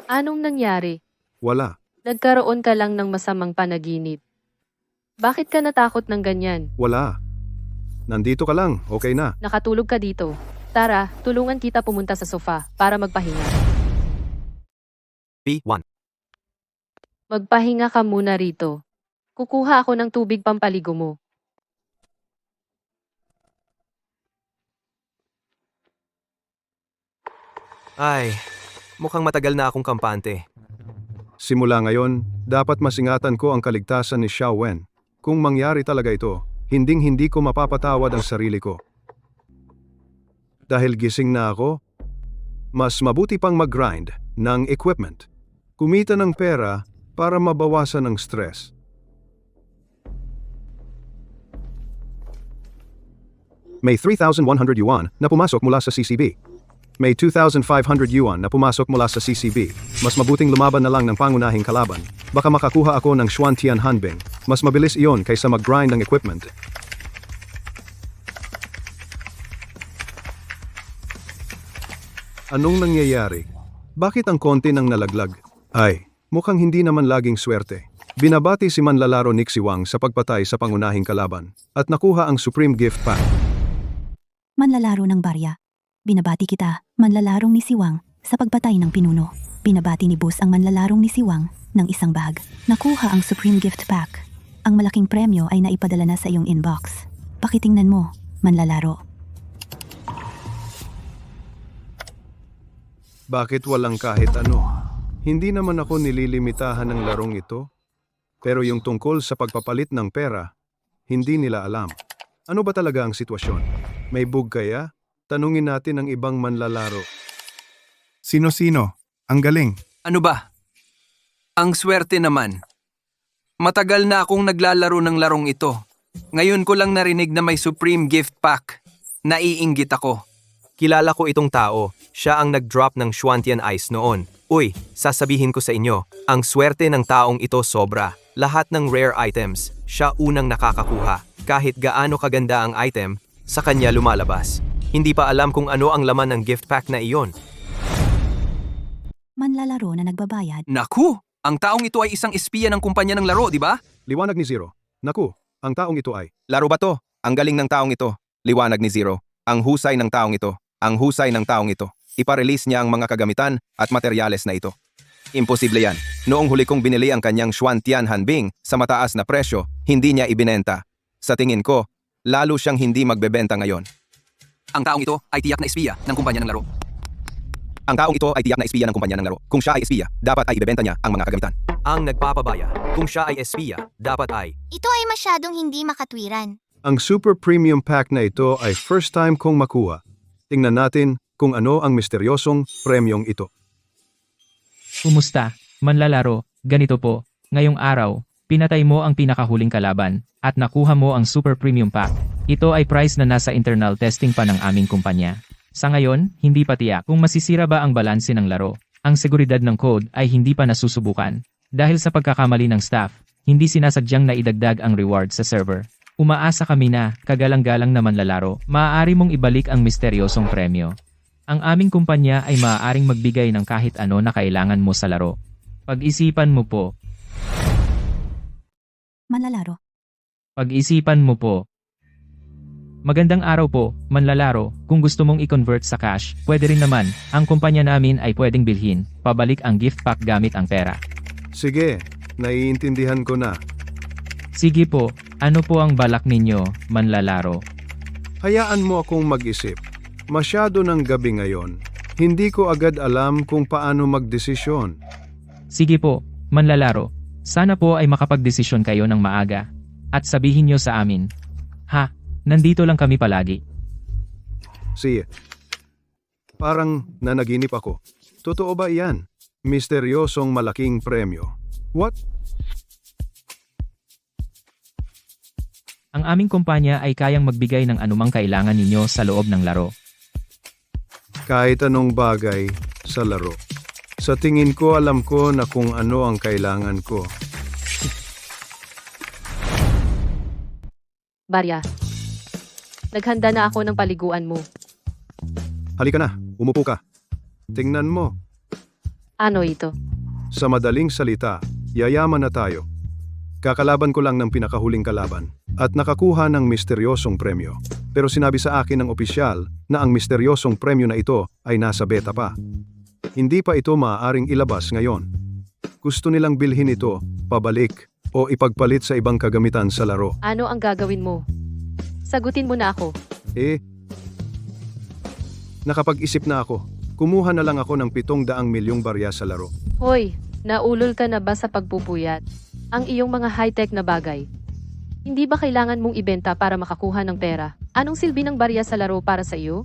anong nangyari? wala. Nagkaroon ka lang ng masamang panaginip. Bakit ka natakot ng ganyan? Wala. Nandito ka lang, okay na. Nakatulog ka dito. Tara, tulungan kita pumunta sa sofa para magpahinga. B1. Magpahinga ka muna rito. Kukuha ako ng tubig pampaligo mo. Ay, mukhang matagal na akong kampante. Simula ngayon, dapat masingatan ko ang kaligtasan ni Xiao Wen. Kung mangyari talaga ito, hinding-hindi ko mapapatawad ang sarili ko. Dahil gising na ako, mas mabuti pang mag-grind ng equipment. Kumita ng pera para mabawasan ang stress. May 3,100 yuan na pumasok mula sa CCB. May 2,500 yuan na pumasok mula sa CCB. Mas mabuting lumaban na lang ng pangunahing kalaban. Baka makakuha ako ng Xuantian Hanbing. Mas mabilis iyon kaysa mag-grind ng equipment. Anong nangyayari? Bakit ang konti nang nalaglag? Ay, mukhang hindi naman laging swerte. Binabati si manlalaro Nick Siwang sa pagpatay sa pangunahing kalaban at nakuha ang Supreme Gift Pack. Manlalaro ng barya. Binabati kita, manlalarong ni Siwang, sa pagpatay ng pinuno. Binabati ni Boss ang manlalarong ni Siwang ng isang bag. Nakuha ang Supreme Gift Pack. Ang malaking premyo ay naipadala na sa iyong inbox. Pakitingnan mo, manlalaro. Bakit walang kahit ano? Hindi naman ako nililimitahan ng larong ito. Pero yung tungkol sa pagpapalit ng pera, hindi nila alam. Ano ba talaga ang sitwasyon? May bug kaya? Tanungin natin ang ibang manlalaro. Sino-sino? Ang galing. Ano ba? Ang swerte naman. Matagal na akong naglalaro ng larong ito. Ngayon ko lang narinig na may Supreme Gift Pack. Naiinggit ako. Kilala ko itong tao. Siya ang nag-drop ng Xuantian Ice noon. Uy, sasabihin ko sa inyo, ang swerte ng taong ito sobra. Lahat ng rare items, siya unang nakakakuha. Kahit gaano kaganda ang item, sa kanya lumalabas. Hindi pa alam kung ano ang laman ng gift pack na iyon. Manlalaro na nagbabayad. Naku! Ang taong ito ay isang espiya ng kumpanya ng laro, di ba? Liwanag ni Zero. Naku, ang taong ito ay... Laro ba to? Ang galing ng taong ito. Liwanag ni Zero. Ang husay ng taong ito. Ang husay ng taong ito. Iparelease niya ang mga kagamitan at materyales na ito. Imposible yan. Noong huli kong binili ang kanyang Xuantian Hanbing sa mataas na presyo, hindi niya ibinenta. Sa tingin ko, lalo siyang hindi magbebenta ngayon. Ang taong ito ay tiyak na espiya ng kumpanya ng laro. Ang taong ito ay tiyak na espiya ng kumpanya ng laro. Kung siya ay espiya, dapat ay ibebenta niya ang mga kagamitan. Ang nagpapabaya. Kung siya ay espiya, dapat ay... Ito ay masyadong hindi makatwiran. Ang Super Premium Pack na ito ay first time kong makuha. Tingnan natin kung ano ang misteryosong premyong ito. Kumusta, manlalaro? Ganito po, ngayong araw, pinatay mo ang pinakahuling kalaban, at nakuha mo ang Super Premium Pack. Ito ay price na nasa internal testing pa ng aming kumpanya. Sa ngayon, hindi pa tiyak kung masisira ba ang balanse ng laro. Ang seguridad ng code ay hindi pa nasusubukan. Dahil sa pagkakamali ng staff, hindi sinasadyang naidagdag ang reward sa server. Umaasa kami na, kagalang-galang na manlalaro, maaari mong ibalik ang misteryosong premyo. Ang aming kumpanya ay maaaring magbigay ng kahit ano na kailangan mo sa laro. Pag-isipan mo po. Manlalaro. Pag-isipan mo po. Magandang araw po, manlalaro. Kung gusto mong i-convert sa cash, pwede rin naman. Ang kumpanya namin ay pwedeng bilhin, pabalik ang gift pack gamit ang pera. Sige, naiintindihan ko na. Sige po, ano po ang balak ninyo, manlalaro? Hayaan mo akong mag-isip. Masyado ng gabi ngayon. Hindi ko agad alam kung paano magdesisyon. Sige po, manlalaro. Sana po ay makapagdesisyon kayo ng maaga. At sabihin nyo sa amin. Ha, nandito lang kami palagi. Sige. Parang nanaginip ako. Totoo ba iyan? Misteryosong malaking premyo. What? Ang aming kumpanya ay kayang magbigay ng anumang kailangan ninyo sa loob ng laro. Kahit anong bagay sa laro. Sa tingin ko alam ko na kung ano ang kailangan ko. Barya. Naghanda na ako ng paliguan mo. Halika na, umupo ka. Tingnan mo. Ano ito? Sa madaling salita, yayaman na tayo. Kakalaban ko lang ng pinakahuling kalaban at nakakuha ng misteryosong premyo. Pero sinabi sa akin ng opisyal na ang misteryosong premyo na ito ay nasa beta pa. Hindi pa ito maaaring ilabas ngayon. Gusto nilang bilhin ito, pabalik, o ipagpalit sa ibang kagamitan sa laro. Ano ang gagawin mo? Sagutin mo na ako. Nakapag-isip na ako. Kumuha na lang ako ng 700 milyong barya sa laro. Hoy, Naulol ka na ba sa pagpupuyat? Ang iyong mga high-tech na bagay. Hindi ba kailangan mong ibenta para makakuha ng pera? Anong silbi ng barya sa laro para sa iyo?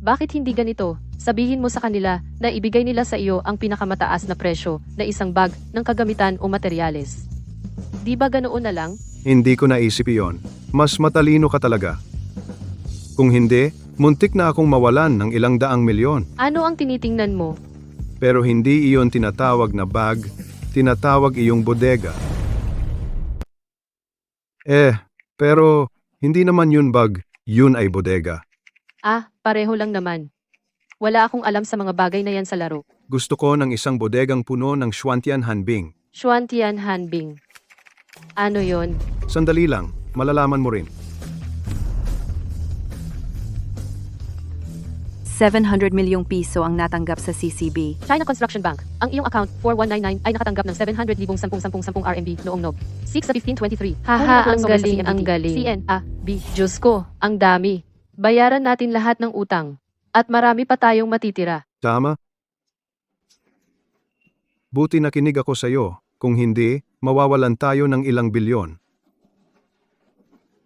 Bakit hindi ganito? Sabihin mo sa kanila na ibigay nila sa iyo ang pinakamataas na presyo na isang bag ng kagamitan o materyales. Di ba ganoon na lang? Hindi ko naisip iyon. Mas matalino ka talaga. Kung hindi, muntik na akong mawalan ng ilang daang milyon. Ano ang tinitingnan mo? Pero hindi iyon tinatawag na bag, tinatawag iyong bodega. Pero hindi naman yun bag, yun ay bodega. Pareho lang naman. Wala akong alam sa mga bagay na yan sa laro. Gusto ko ng isang bodegang puno ng Xuantian Hanbing. Xuantian Hanbing. Ano yon? Sandali lang, malalaman mo rin. 700 milyong piso ang natanggap sa CCB. China Construction Bank. Ang iyong account 4199 ay nakatanggap ng 700,010 RMB noong Nob 6/15/23. Haha, ang galing. CNAB. Diyos ko, ang dami. Bayaran natin lahat ng utang. At marami pa tayong matitira. Tama? Buti nakinig ako sa iyo. Kung hindi, mawawalan tayo ng ilang bilyon.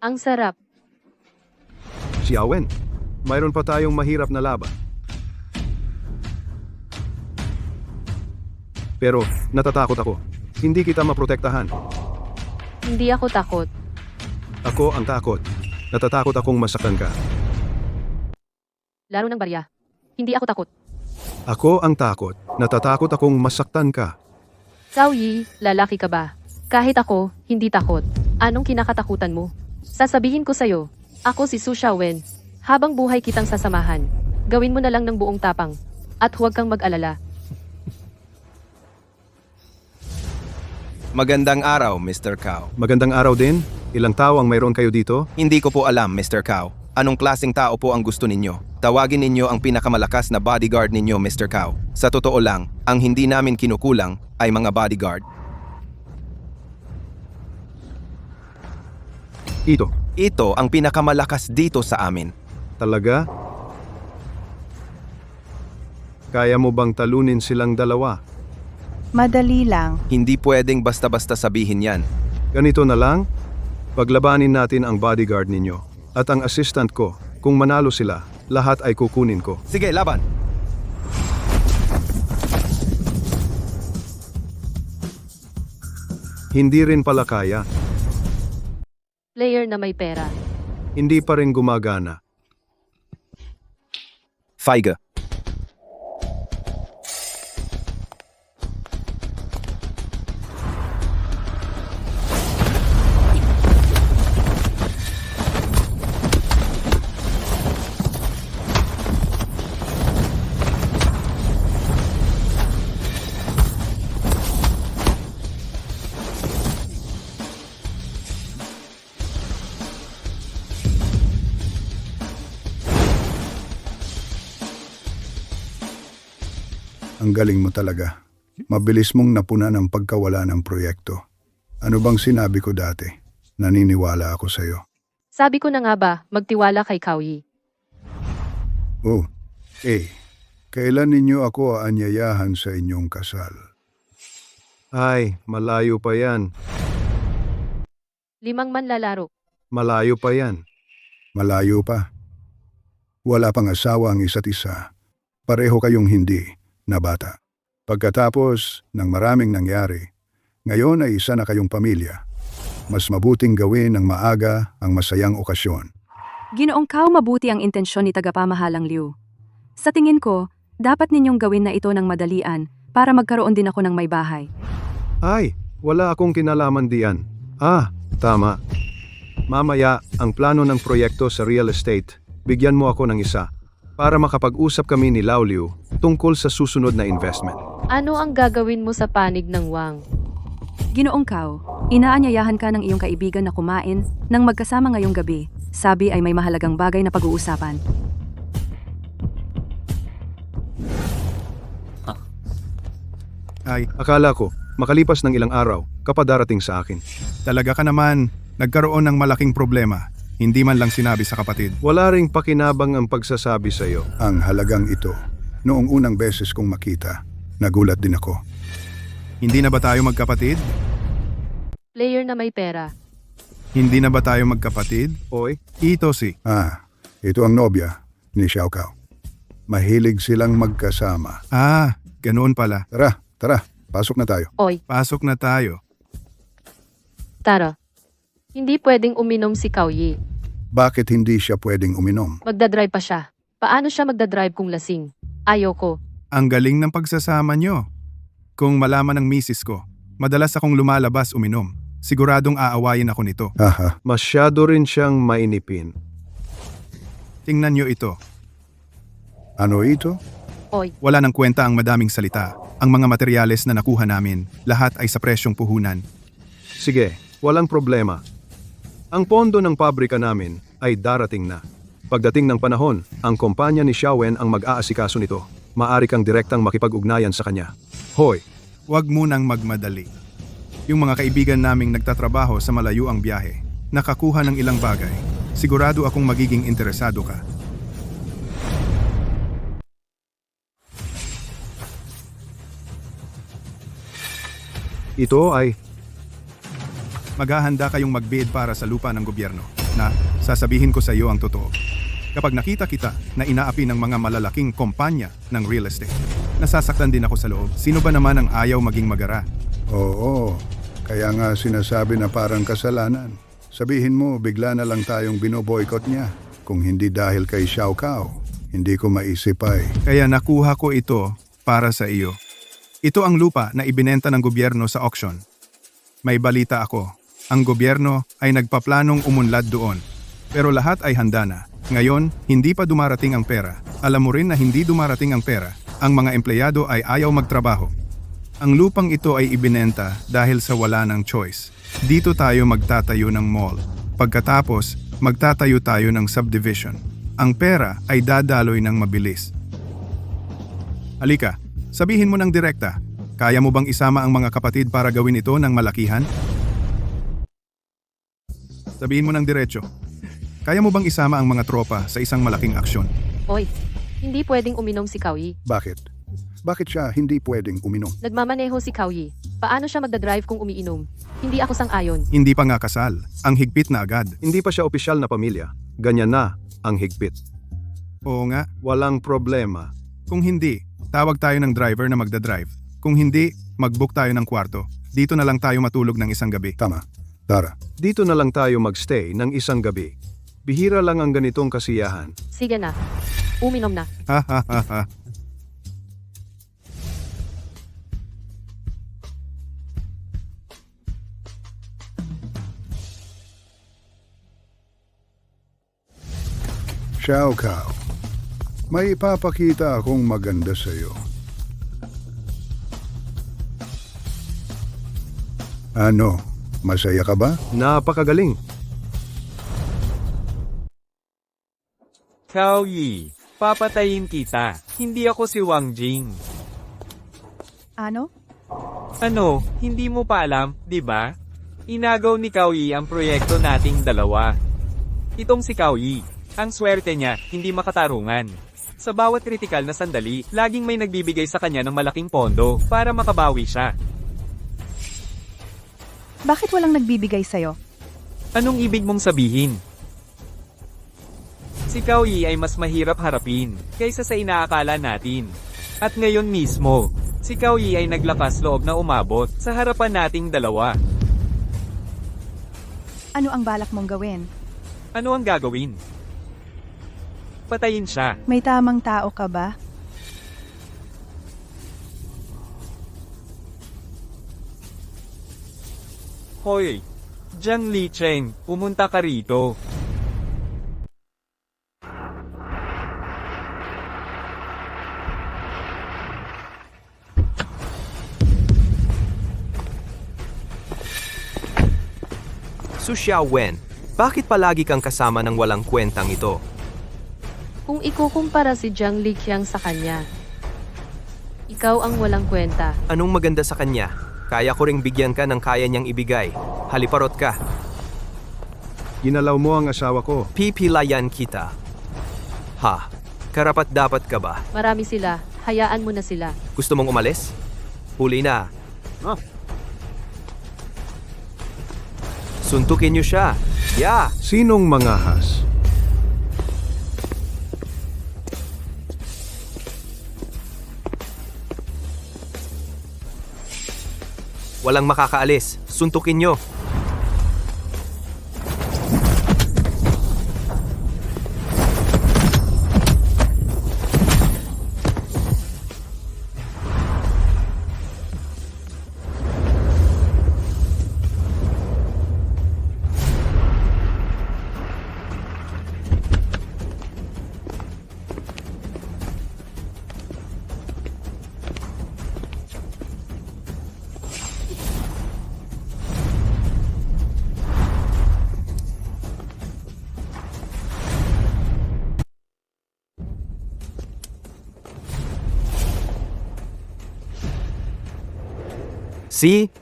Ang sarap. Xiaowen, mayroon pa tayong mahirap na laban. Pero natatakot ako. Hindi kita maprotektahan. Hindi ako takot. Ako ang takot. Natatakot akong masaktan ka. Laro ng barya. Hindi ako takot. Ako ang takot. Natatakot akong masaktan ka. Cao Yi, lalaki ka ba? Kahit ako, hindi takot. Anong kinakatakutan mo? Sasabihin ko sa'yo, ako si Su Xiaowen. Habang buhay kitang sasamahan. Gawin mo na lang ng buong tapang. At huwag kang mag-alala. Magandang araw, Mr. Cao. Magandang araw din. Ilang tao ang mayroon kayo dito? Hindi ko po alam, Mr. Cao. Anong klaseng tao po ang gusto ninyo? Tawagin ninyo ang pinakamalakas na bodyguard ninyo, Mr. Cao. Sa totoo lang, ang hindi namin kinukulang ay mga bodyguard. Ito ang pinakamalakas dito sa amin. Talaga? Kaya mo bang talunin silang dalawa? Madali lang. Hindi pwedeng basta-basta sabihin yan. Ganito na lang, paglabanin natin ang bodyguard ninyo. At ang assistant ko, kung manalo sila, lahat ay kukunin ko. Sige, laban! Hindi rin pala kaya. Player na may pera. Hindi pa rin gumagana. Faiga. Ang galing mo talaga. Mabilis mong napuna ng pagkawala ng proyekto. Ano bang sinabi ko dati? Naniniwala ako sa'yo. Sabi ko na nga ba, magtiwala kay Cao Yi. Kailan ninyo ako aanyayahan sa inyong kasal? Ay, malayo pa yan. 5 manlalaro. Malayo pa yan. Malayo pa. Wala pang asawa ang isa't isa. Pareho kayong hindi na bata. Pagkatapos ng maraming nangyari, ngayon ay isa na kayong pamilya. Mas mabuting gawin ng maaga ang masayang okasyon. Ginoong Cao, mabuti ang intensyon ni tagapamahalang Liu. Sa tingin ko, dapat ninyong gawin na ito ng madalian para magkaroon din ako ng may bahay. Ay, wala akong kinalaman diyan. Tama. Mamaya, ang plano ng proyekto sa real estate, bigyan mo ako ng isa para makapag-usap kami ni Lao Liu tungkol sa susunod na investment. Ano ang gagawin mo sa panig ng Wang? Ginoong Cao, inaanyayahan ka ng iyong kaibigan na kumain nang magkasama ngayong gabi. Sabi ay may mahalagang bagay na pag-uusapan. Ay, akala ko, makalipas ng ilang araw, kapadarating sa akin. Talaga ka naman, nagkaroon ng malaking problema. Hindi man lang sinabi sa kapatid. Wala ring pakinabang ang pagsasabi sa iyo. Ang halagang ito, noong unang beses kong makita, nagulat din ako. Hindi na ba tayo magkapatid? Player na may pera. Hindi na ba tayo magkapatid? Oy, Ito si. Ito ang nobya ni Xiao Kao. Mahilig silang magkasama. Ganoon pala. Tara, pasok na tayo. Oy, Pasok na tayo. Tara. Hindi pwedeng uminom si Kauyi. Bakit hindi siya pwedeng uminom? Magdadrive pa siya. Paano siya magdadrive kung lasing? Ayoko. Ang galing ng pagsasama nyo. Kung malaman ng misis ko, madalas akong lumalabas uminom. Siguradong aawayin ako nito. masyado rin siyang mainipin. Tingnan nyo ito. Ano ito? Oy, Wala nang kwenta ang madaming salita. Ang mga materyales na nakuha namin, lahat ay sa presyong puhunan. Sige, walang problema. Ang pondo ng pabrika namin ay darating na. Pagdating ng panahon, ang kumpanya ni Xiaowen ang mag-aasikaso nito. Maari kang direktang makipag-ugnayan sa kanya. Hoy, Huwag munang magmadali. Yung mga kaibigan naming nagtatrabaho sa malayo ang biyahe, nakakuha ng ilang bagay. Sigurado akong magiging interesado ka. ito ay Maghahanda kayong mag-bid para sa lupa ng gobyerno na sasabihin ko sa iyo ang totoo. Kapag nakita kita na inaapi ng mga malalaking kumpanya ng real estate, nasasaktan din ako sa loob. Sino ba naman ang ayaw maging magara? Oo, kaya nga sinasabi na parang kasalanan. Sabihin mo, bigla na lang tayong binoboykot niya. Kung hindi dahil kay Xiao Kao, hindi ko maisip ay. Kaya nakuha ko ito para sa iyo. Ito ang lupa na ibinenta ng gobyerno sa auction. May balita ako. Ang gobyerno ay nagpaplanong umunlad doon. Pero lahat ay handa na. Ngayon, hindi pa dumarating ang pera. Alam mo rin na hindi dumarating ang pera. Ang mga empleyado ay ayaw magtrabaho. Ang lupang ito ay ibinenta dahil sa wala ng choice. Dito tayo magtatayo ng mall. Pagkatapos, magtatayo tayo ng subdivision. Ang pera ay dadaloy ng mabilis. Halika, sabihin mo ng direkta. Kaya mo bang isama ang mga kapatid para gawin ito ng malakihan? Sabihin mo ng diretso. Kaya mo bang isama ang mga tropa sa isang malaking aksyon? Oy, hindi pwedeng uminom si Kauyi. Bakit? Bakit siya hindi pwedeng uminom? Nagmamaneho si Kauyi. Paano siya magdadrive kung umiinom? Hindi ako sang-ayon. Hindi pa nga kasal. Ang higpit na agad. Hindi pa siya opisyal na pamilya. Ganyan na ang higpit. Oo nga. Walang problema. Kung hindi, tawag tayo ng driver na magdadrive. Kung hindi, mag-book tayo ng kwarto. Dito na lang tayo matulog ng isang gabi. Tama. Tara. Dito na lang tayo magstay ng isang gabi. Bihira lang ang ganitong kasiyahan. Sige na. Uminom na. Ha ha ha ha. Xiao Kao, may ipapakita akong maganda sa iyo. Ano, masaya ka ba? Napakagaling. Kauyi, papatayin kita. Hindi ako si Wang Jing. Ano? Ano, hindi mo pa alam, di ba? Inagaw ni Kauyi ang proyekto nating dalawa. Itong si Kauyi, ang swerte niya, hindi makatarungan. Sa bawat kritikal na sandali, laging may nagbibigay sa kanya ng malaking pondo para makabawi siya. Bakit walang nagbibigay sa'yo? Anong ibig mong sabihin? Si Kauyi ay mas mahirap harapin kaysa sa inaakala natin. At ngayon mismo, si Kauyi ay naglakas loob na umabot sa harapan nating dalawa. Ano ang balak mong gawin? Ano ang gagawin? Patayin siya. May tamang tao ka ba? Hoy, Jiang Licheng, pumunta ka rito. Su Xiaowen, bakit palagi kang kasama ng walang kwentang ito? Kung ikukumpara si Jiang Liqiang sa kanya, ikaw ang walang kwenta. Anong maganda sa kanya? Kaya ko ring bigyan ka ng kaya niyang ibigay. Haliparot ka. Ginalaw mo ang asawa ko. Pipilayan kita. Ha? Karapat-dapat ka ba? Marami sila. Hayaan mo na sila. Gusto mong umalis? Huli na. Suntukin niyo siya. Yeah! Sinong mangahas? Walang makakaalis. Suntukin niyo.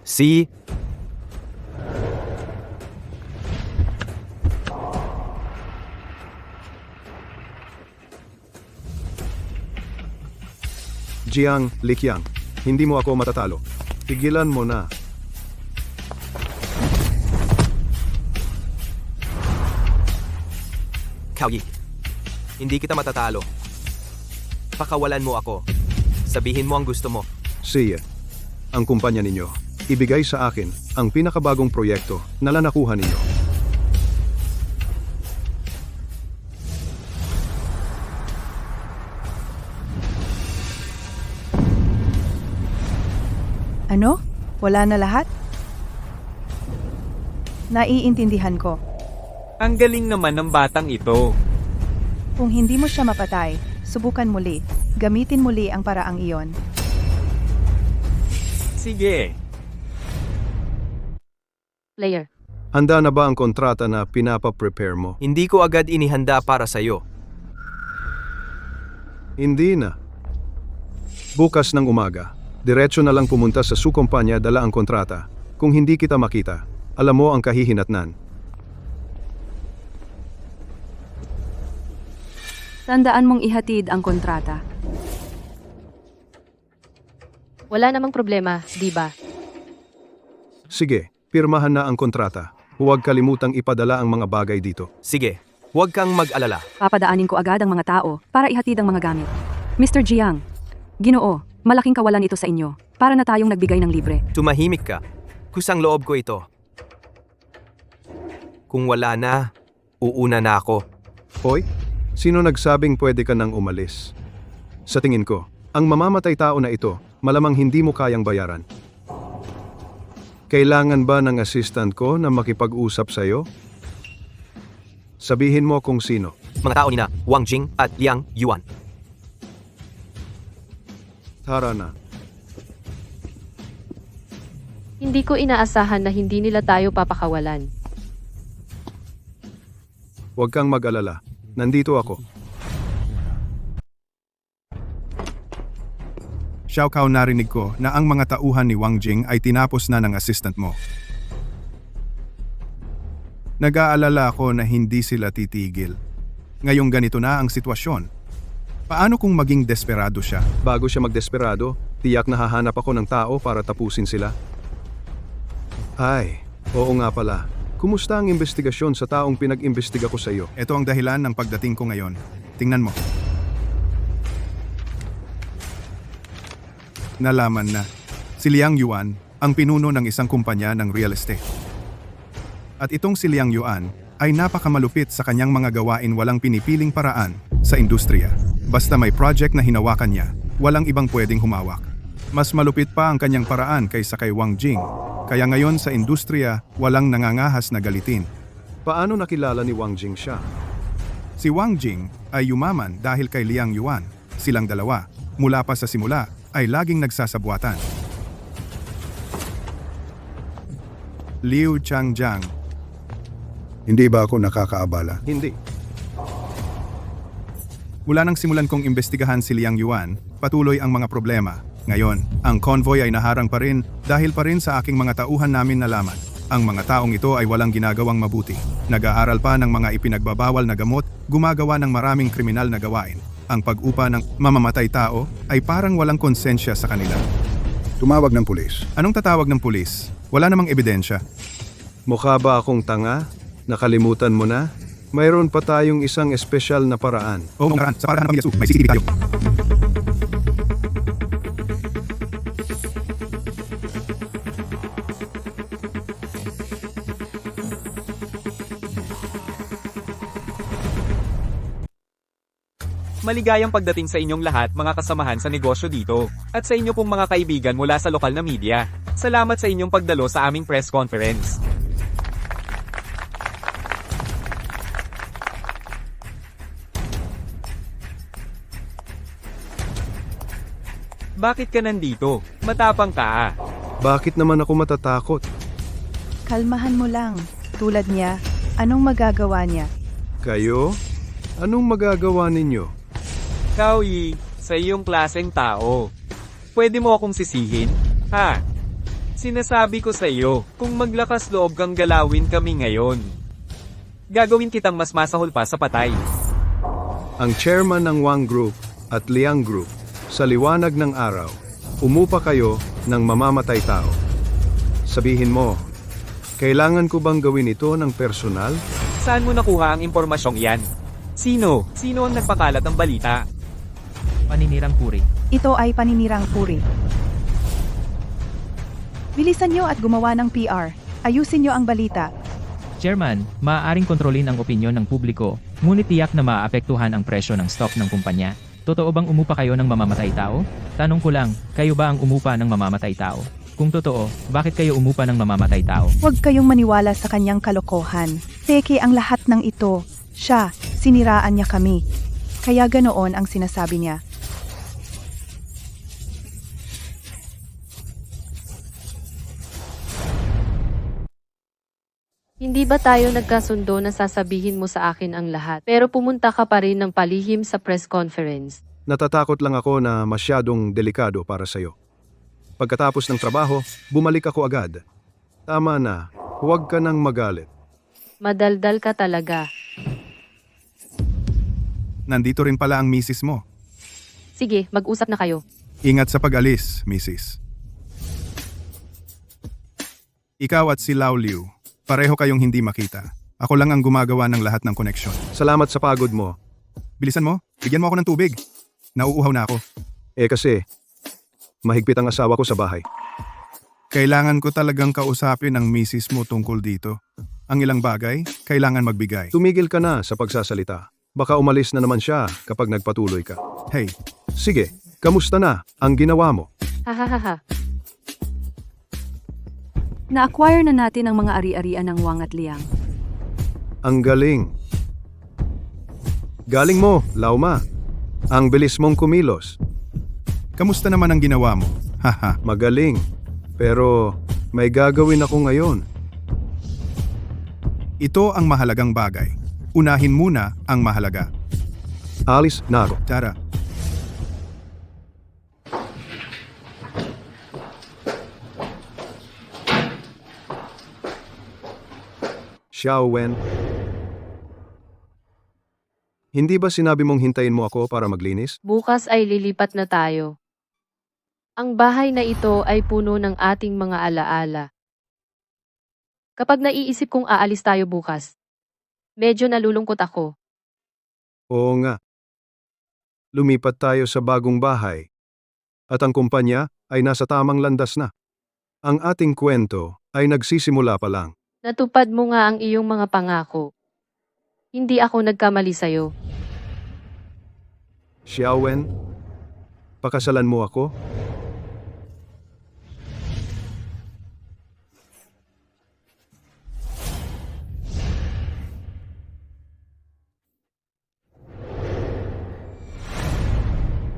See? Jiang Liqiang, hindi mo ako matatalo. Tigilan mo na. Kauyi, hindi kita matatalo. Pakawalan mo ako. Sabihin mo ang gusto mo. Sige, ang kumpanya ninyo, ibigay sa akin ang pinakabagong proyekto na nakuha ninyo. Ano? Wala na lahat? Naiintindihan ko. Ang galing naman ng batang ito. Kung hindi mo siya mapatay, subukan muli. Gamitin muli ang paraang iyon. Sige. Player. Handa na ba ang kontrata na pinapa-prepare mo? Hindi ko agad inihanda para sa'yo. Hindi na. Bukas ng umaga, diretso na lang pumunta sa sukumpanya dala ang kontrata. Kung hindi kita makita, alam mo ang kahihinatnan. Tandaan mong ihatid ang kontrata. Wala namang problema, di ba? Sige, pirmahan na ang kontrata. Huwag kalimutang ipadala ang mga bagay dito. Sige, huwag kang mag-alala. Papadaanin ko agad ang mga tao para ihatid ang mga gamit. Mr. Jiang, Ginoo, malaking kawalan ito sa inyo. Para na tayong nagbigay ng libre. Tumahimik ka. Kusang loob ko ito. Kung wala na, uuna na ako. Hoy, sino nagsabing pwede ka nang umalis? Sa tingin ko, ang mamamatay tao na ito, malamang hindi mo kayang bayaran. Kailangan ba ng assistant ko na makipag-usap sa'yo? Sabihin mo kung sino. Mga tao nina Wang Jing at Liang Yuan. Tara na. Hindi ko inaasahan na hindi nila tayo papakawalan. Huwag kang mag-alala. Nandito ako. Xiao Kao, narinig ko na ang mga tauhan ni Wang Jing ay tinapos na ng assistant mo. Nag-aalala ako na hindi sila titigil. Ngayong ganito na ang sitwasyon. Paano kung maging desperado siya? Bago siya magdesperado, tiyak na hahanap ako ng tao para tapusin sila. Ay, oo nga pala. Kumusta ang investigasyon sa taong pinag-imbestiga ko sa iyo? Ito ang dahilan ng pagdating ko ngayon. Tingnan mo. Nalaman na. Si Liang Yuan ang pinuno ng isang kumpanya ng real estate. At itong si Liang Yuan ay napakamalupit sa kanyang mga gawain, walang pinipiling paraan sa industriya. Basta may project na hinawakan niya, walang ibang pwedeng humawak. Mas malupit pa ang kanyang paraan kaysa kay Wang Jing. Kaya ngayon sa industriya, walang nangangahas na galitin. Paano nakilala ni Wang Jing siya? Si Wang Jing ay yumaman dahil kay Liang Yuan. Silang dalawa, mula pa sa simula, ay laging nagsasabwatan. Liu Changjiang. Hindi ba ako nakakaabala? Hindi. Mula nang simulan kong imbestigahan si Liang Yuan, patuloy ang mga problema. Ngayon, ang convoy ay naharang pa rin dahil pa rin sa aking mga tauhan namin nalaman. Ang mga taong ito ay walang ginagawang mabuti. Nag-aaral pa ng mga ipinagbabawal na gamot, gumagawa ng maraming kriminal na gawain. Ang pag-upa ng mamamatay tao ay parang walang konsensya sa kanila. Tumawag ng pulis. Anong tatawag ng pulis? Wala namang ebidensya. Mukha ba akong tanga? Nakalimutan mo na? Mayroon pa tayong isang espesyal na paraan. Oo, karaan. Sa parahan ng pamilya Su, may CCTV tayo. Maligayang pagdating sa inyong lahat mga kasamahan sa negosyo dito, at sa inyo pong mga kaibigan mula sa lokal na media. Salamat sa inyong pagdalo sa aming press conference. Bakit ka nandito? Matapang ka ah. Bakit naman ako matatakot? Kalmahan mo lang. Tulad niya, anong magagawa niya? Kayo? Anong magagawa ninyo? Kauyi, sa iyong klaseng tao. Pwede mo akong sisihin? Ha? Sinasabi ko sa iyo, kung maglakas loob kang galawin kami ngayon, gagawin kitang mas masahol pa sa patay. Ang chairman ng Wang Group at Liang Group, sa liwanag ng araw, umupa kayo ng mamamatay tao. Sabihin mo, kailangan ko bang gawin ito ng personal? Saan mo nakuha ang impormasyong iyan? Sino? Sino ang nagpakalat ng balita? Paninirang puri. Ito ay paninirang puri. Bilisan nyo at gumawa ng PR. Ayusin nyo ang balita. Chairman, maaaring kontrolin ang opinyon ng publiko, ngunit tiyak na maaapektuhan ang presyo ng stock ng kumpanya. Totoo bang umupa kayo ng mamamatay tao? Tanong ko lang, kayo ba ang umupa ng mamamatay tao? Kung totoo, bakit kayo umupa ng mamamatay tao? Huwag kayong maniwala sa kanyang kalokohan. Peke ang lahat ng ito. Siya, siniraan niya kami. Kaya ganoon ang sinasabi niya. Hindi ba tayo nagkasundo na sasabihin mo sa akin ang lahat, pero pumunta ka pa rin ng palihim sa press conference? Natatakot lang ako na masyadong delikado para sa'yo. Pagkatapos ng trabaho, bumalik ako agad. Tama na, huwag ka nang magalit. Madaldal ka talaga. Nandito rin pala ang misis mo. Sige, mag-usap na kayo. Ingat sa pag-alis, Mrs. Ikaw at si Lao Liu, pareho kayong hindi makita. Ako lang ang gumagawa ng lahat ng koneksyon. Salamat sa pagod mo. Bilisan mo, bigyan mo ako ng tubig. Nauuhaw na ako. Kasi, mahigpit ang asawa ko sa bahay. Kailangan ko talagang kausapin ang misis mo tungkol dito. Ang ilang bagay, kailangan magbigay. Tumigil ka na sa pagsasalita. Baka umalis na naman siya kapag nagpatuloy ka. Hey. Sige, kamusta na ang ginawa mo? Hahaha. Na-acquire na natin ang mga ari-arian ng Wang at Liang. Ang galing. Galing mo, Lauma. Ang bilis mong kumilos. Kamusta naman ang ginawa mo? Haha. Magaling. Pero may gagawin ako ngayon. Ito ang mahalagang bagay. Unahin muna ang mahalaga. Alis na ako. Tara. Xiao Wen. Hindi ba sinabi mong hintayin mo ako para maglinis? Bukas ay lilipat na tayo. Ang bahay na ito ay puno ng ating mga alaala. Kapag naiisip kong aalis tayo bukas, medyo nalulungkot ako. Oo nga. Lumipat tayo sa bagong bahay. At ang kumpanya ay nasa tamang landas na. Ang ating kwento ay nagsisimula pa lang. Natupad mo nga ang iyong mga pangako. Hindi ako nagkamali sa'yo. Xiao Wen, pakasalan mo ako?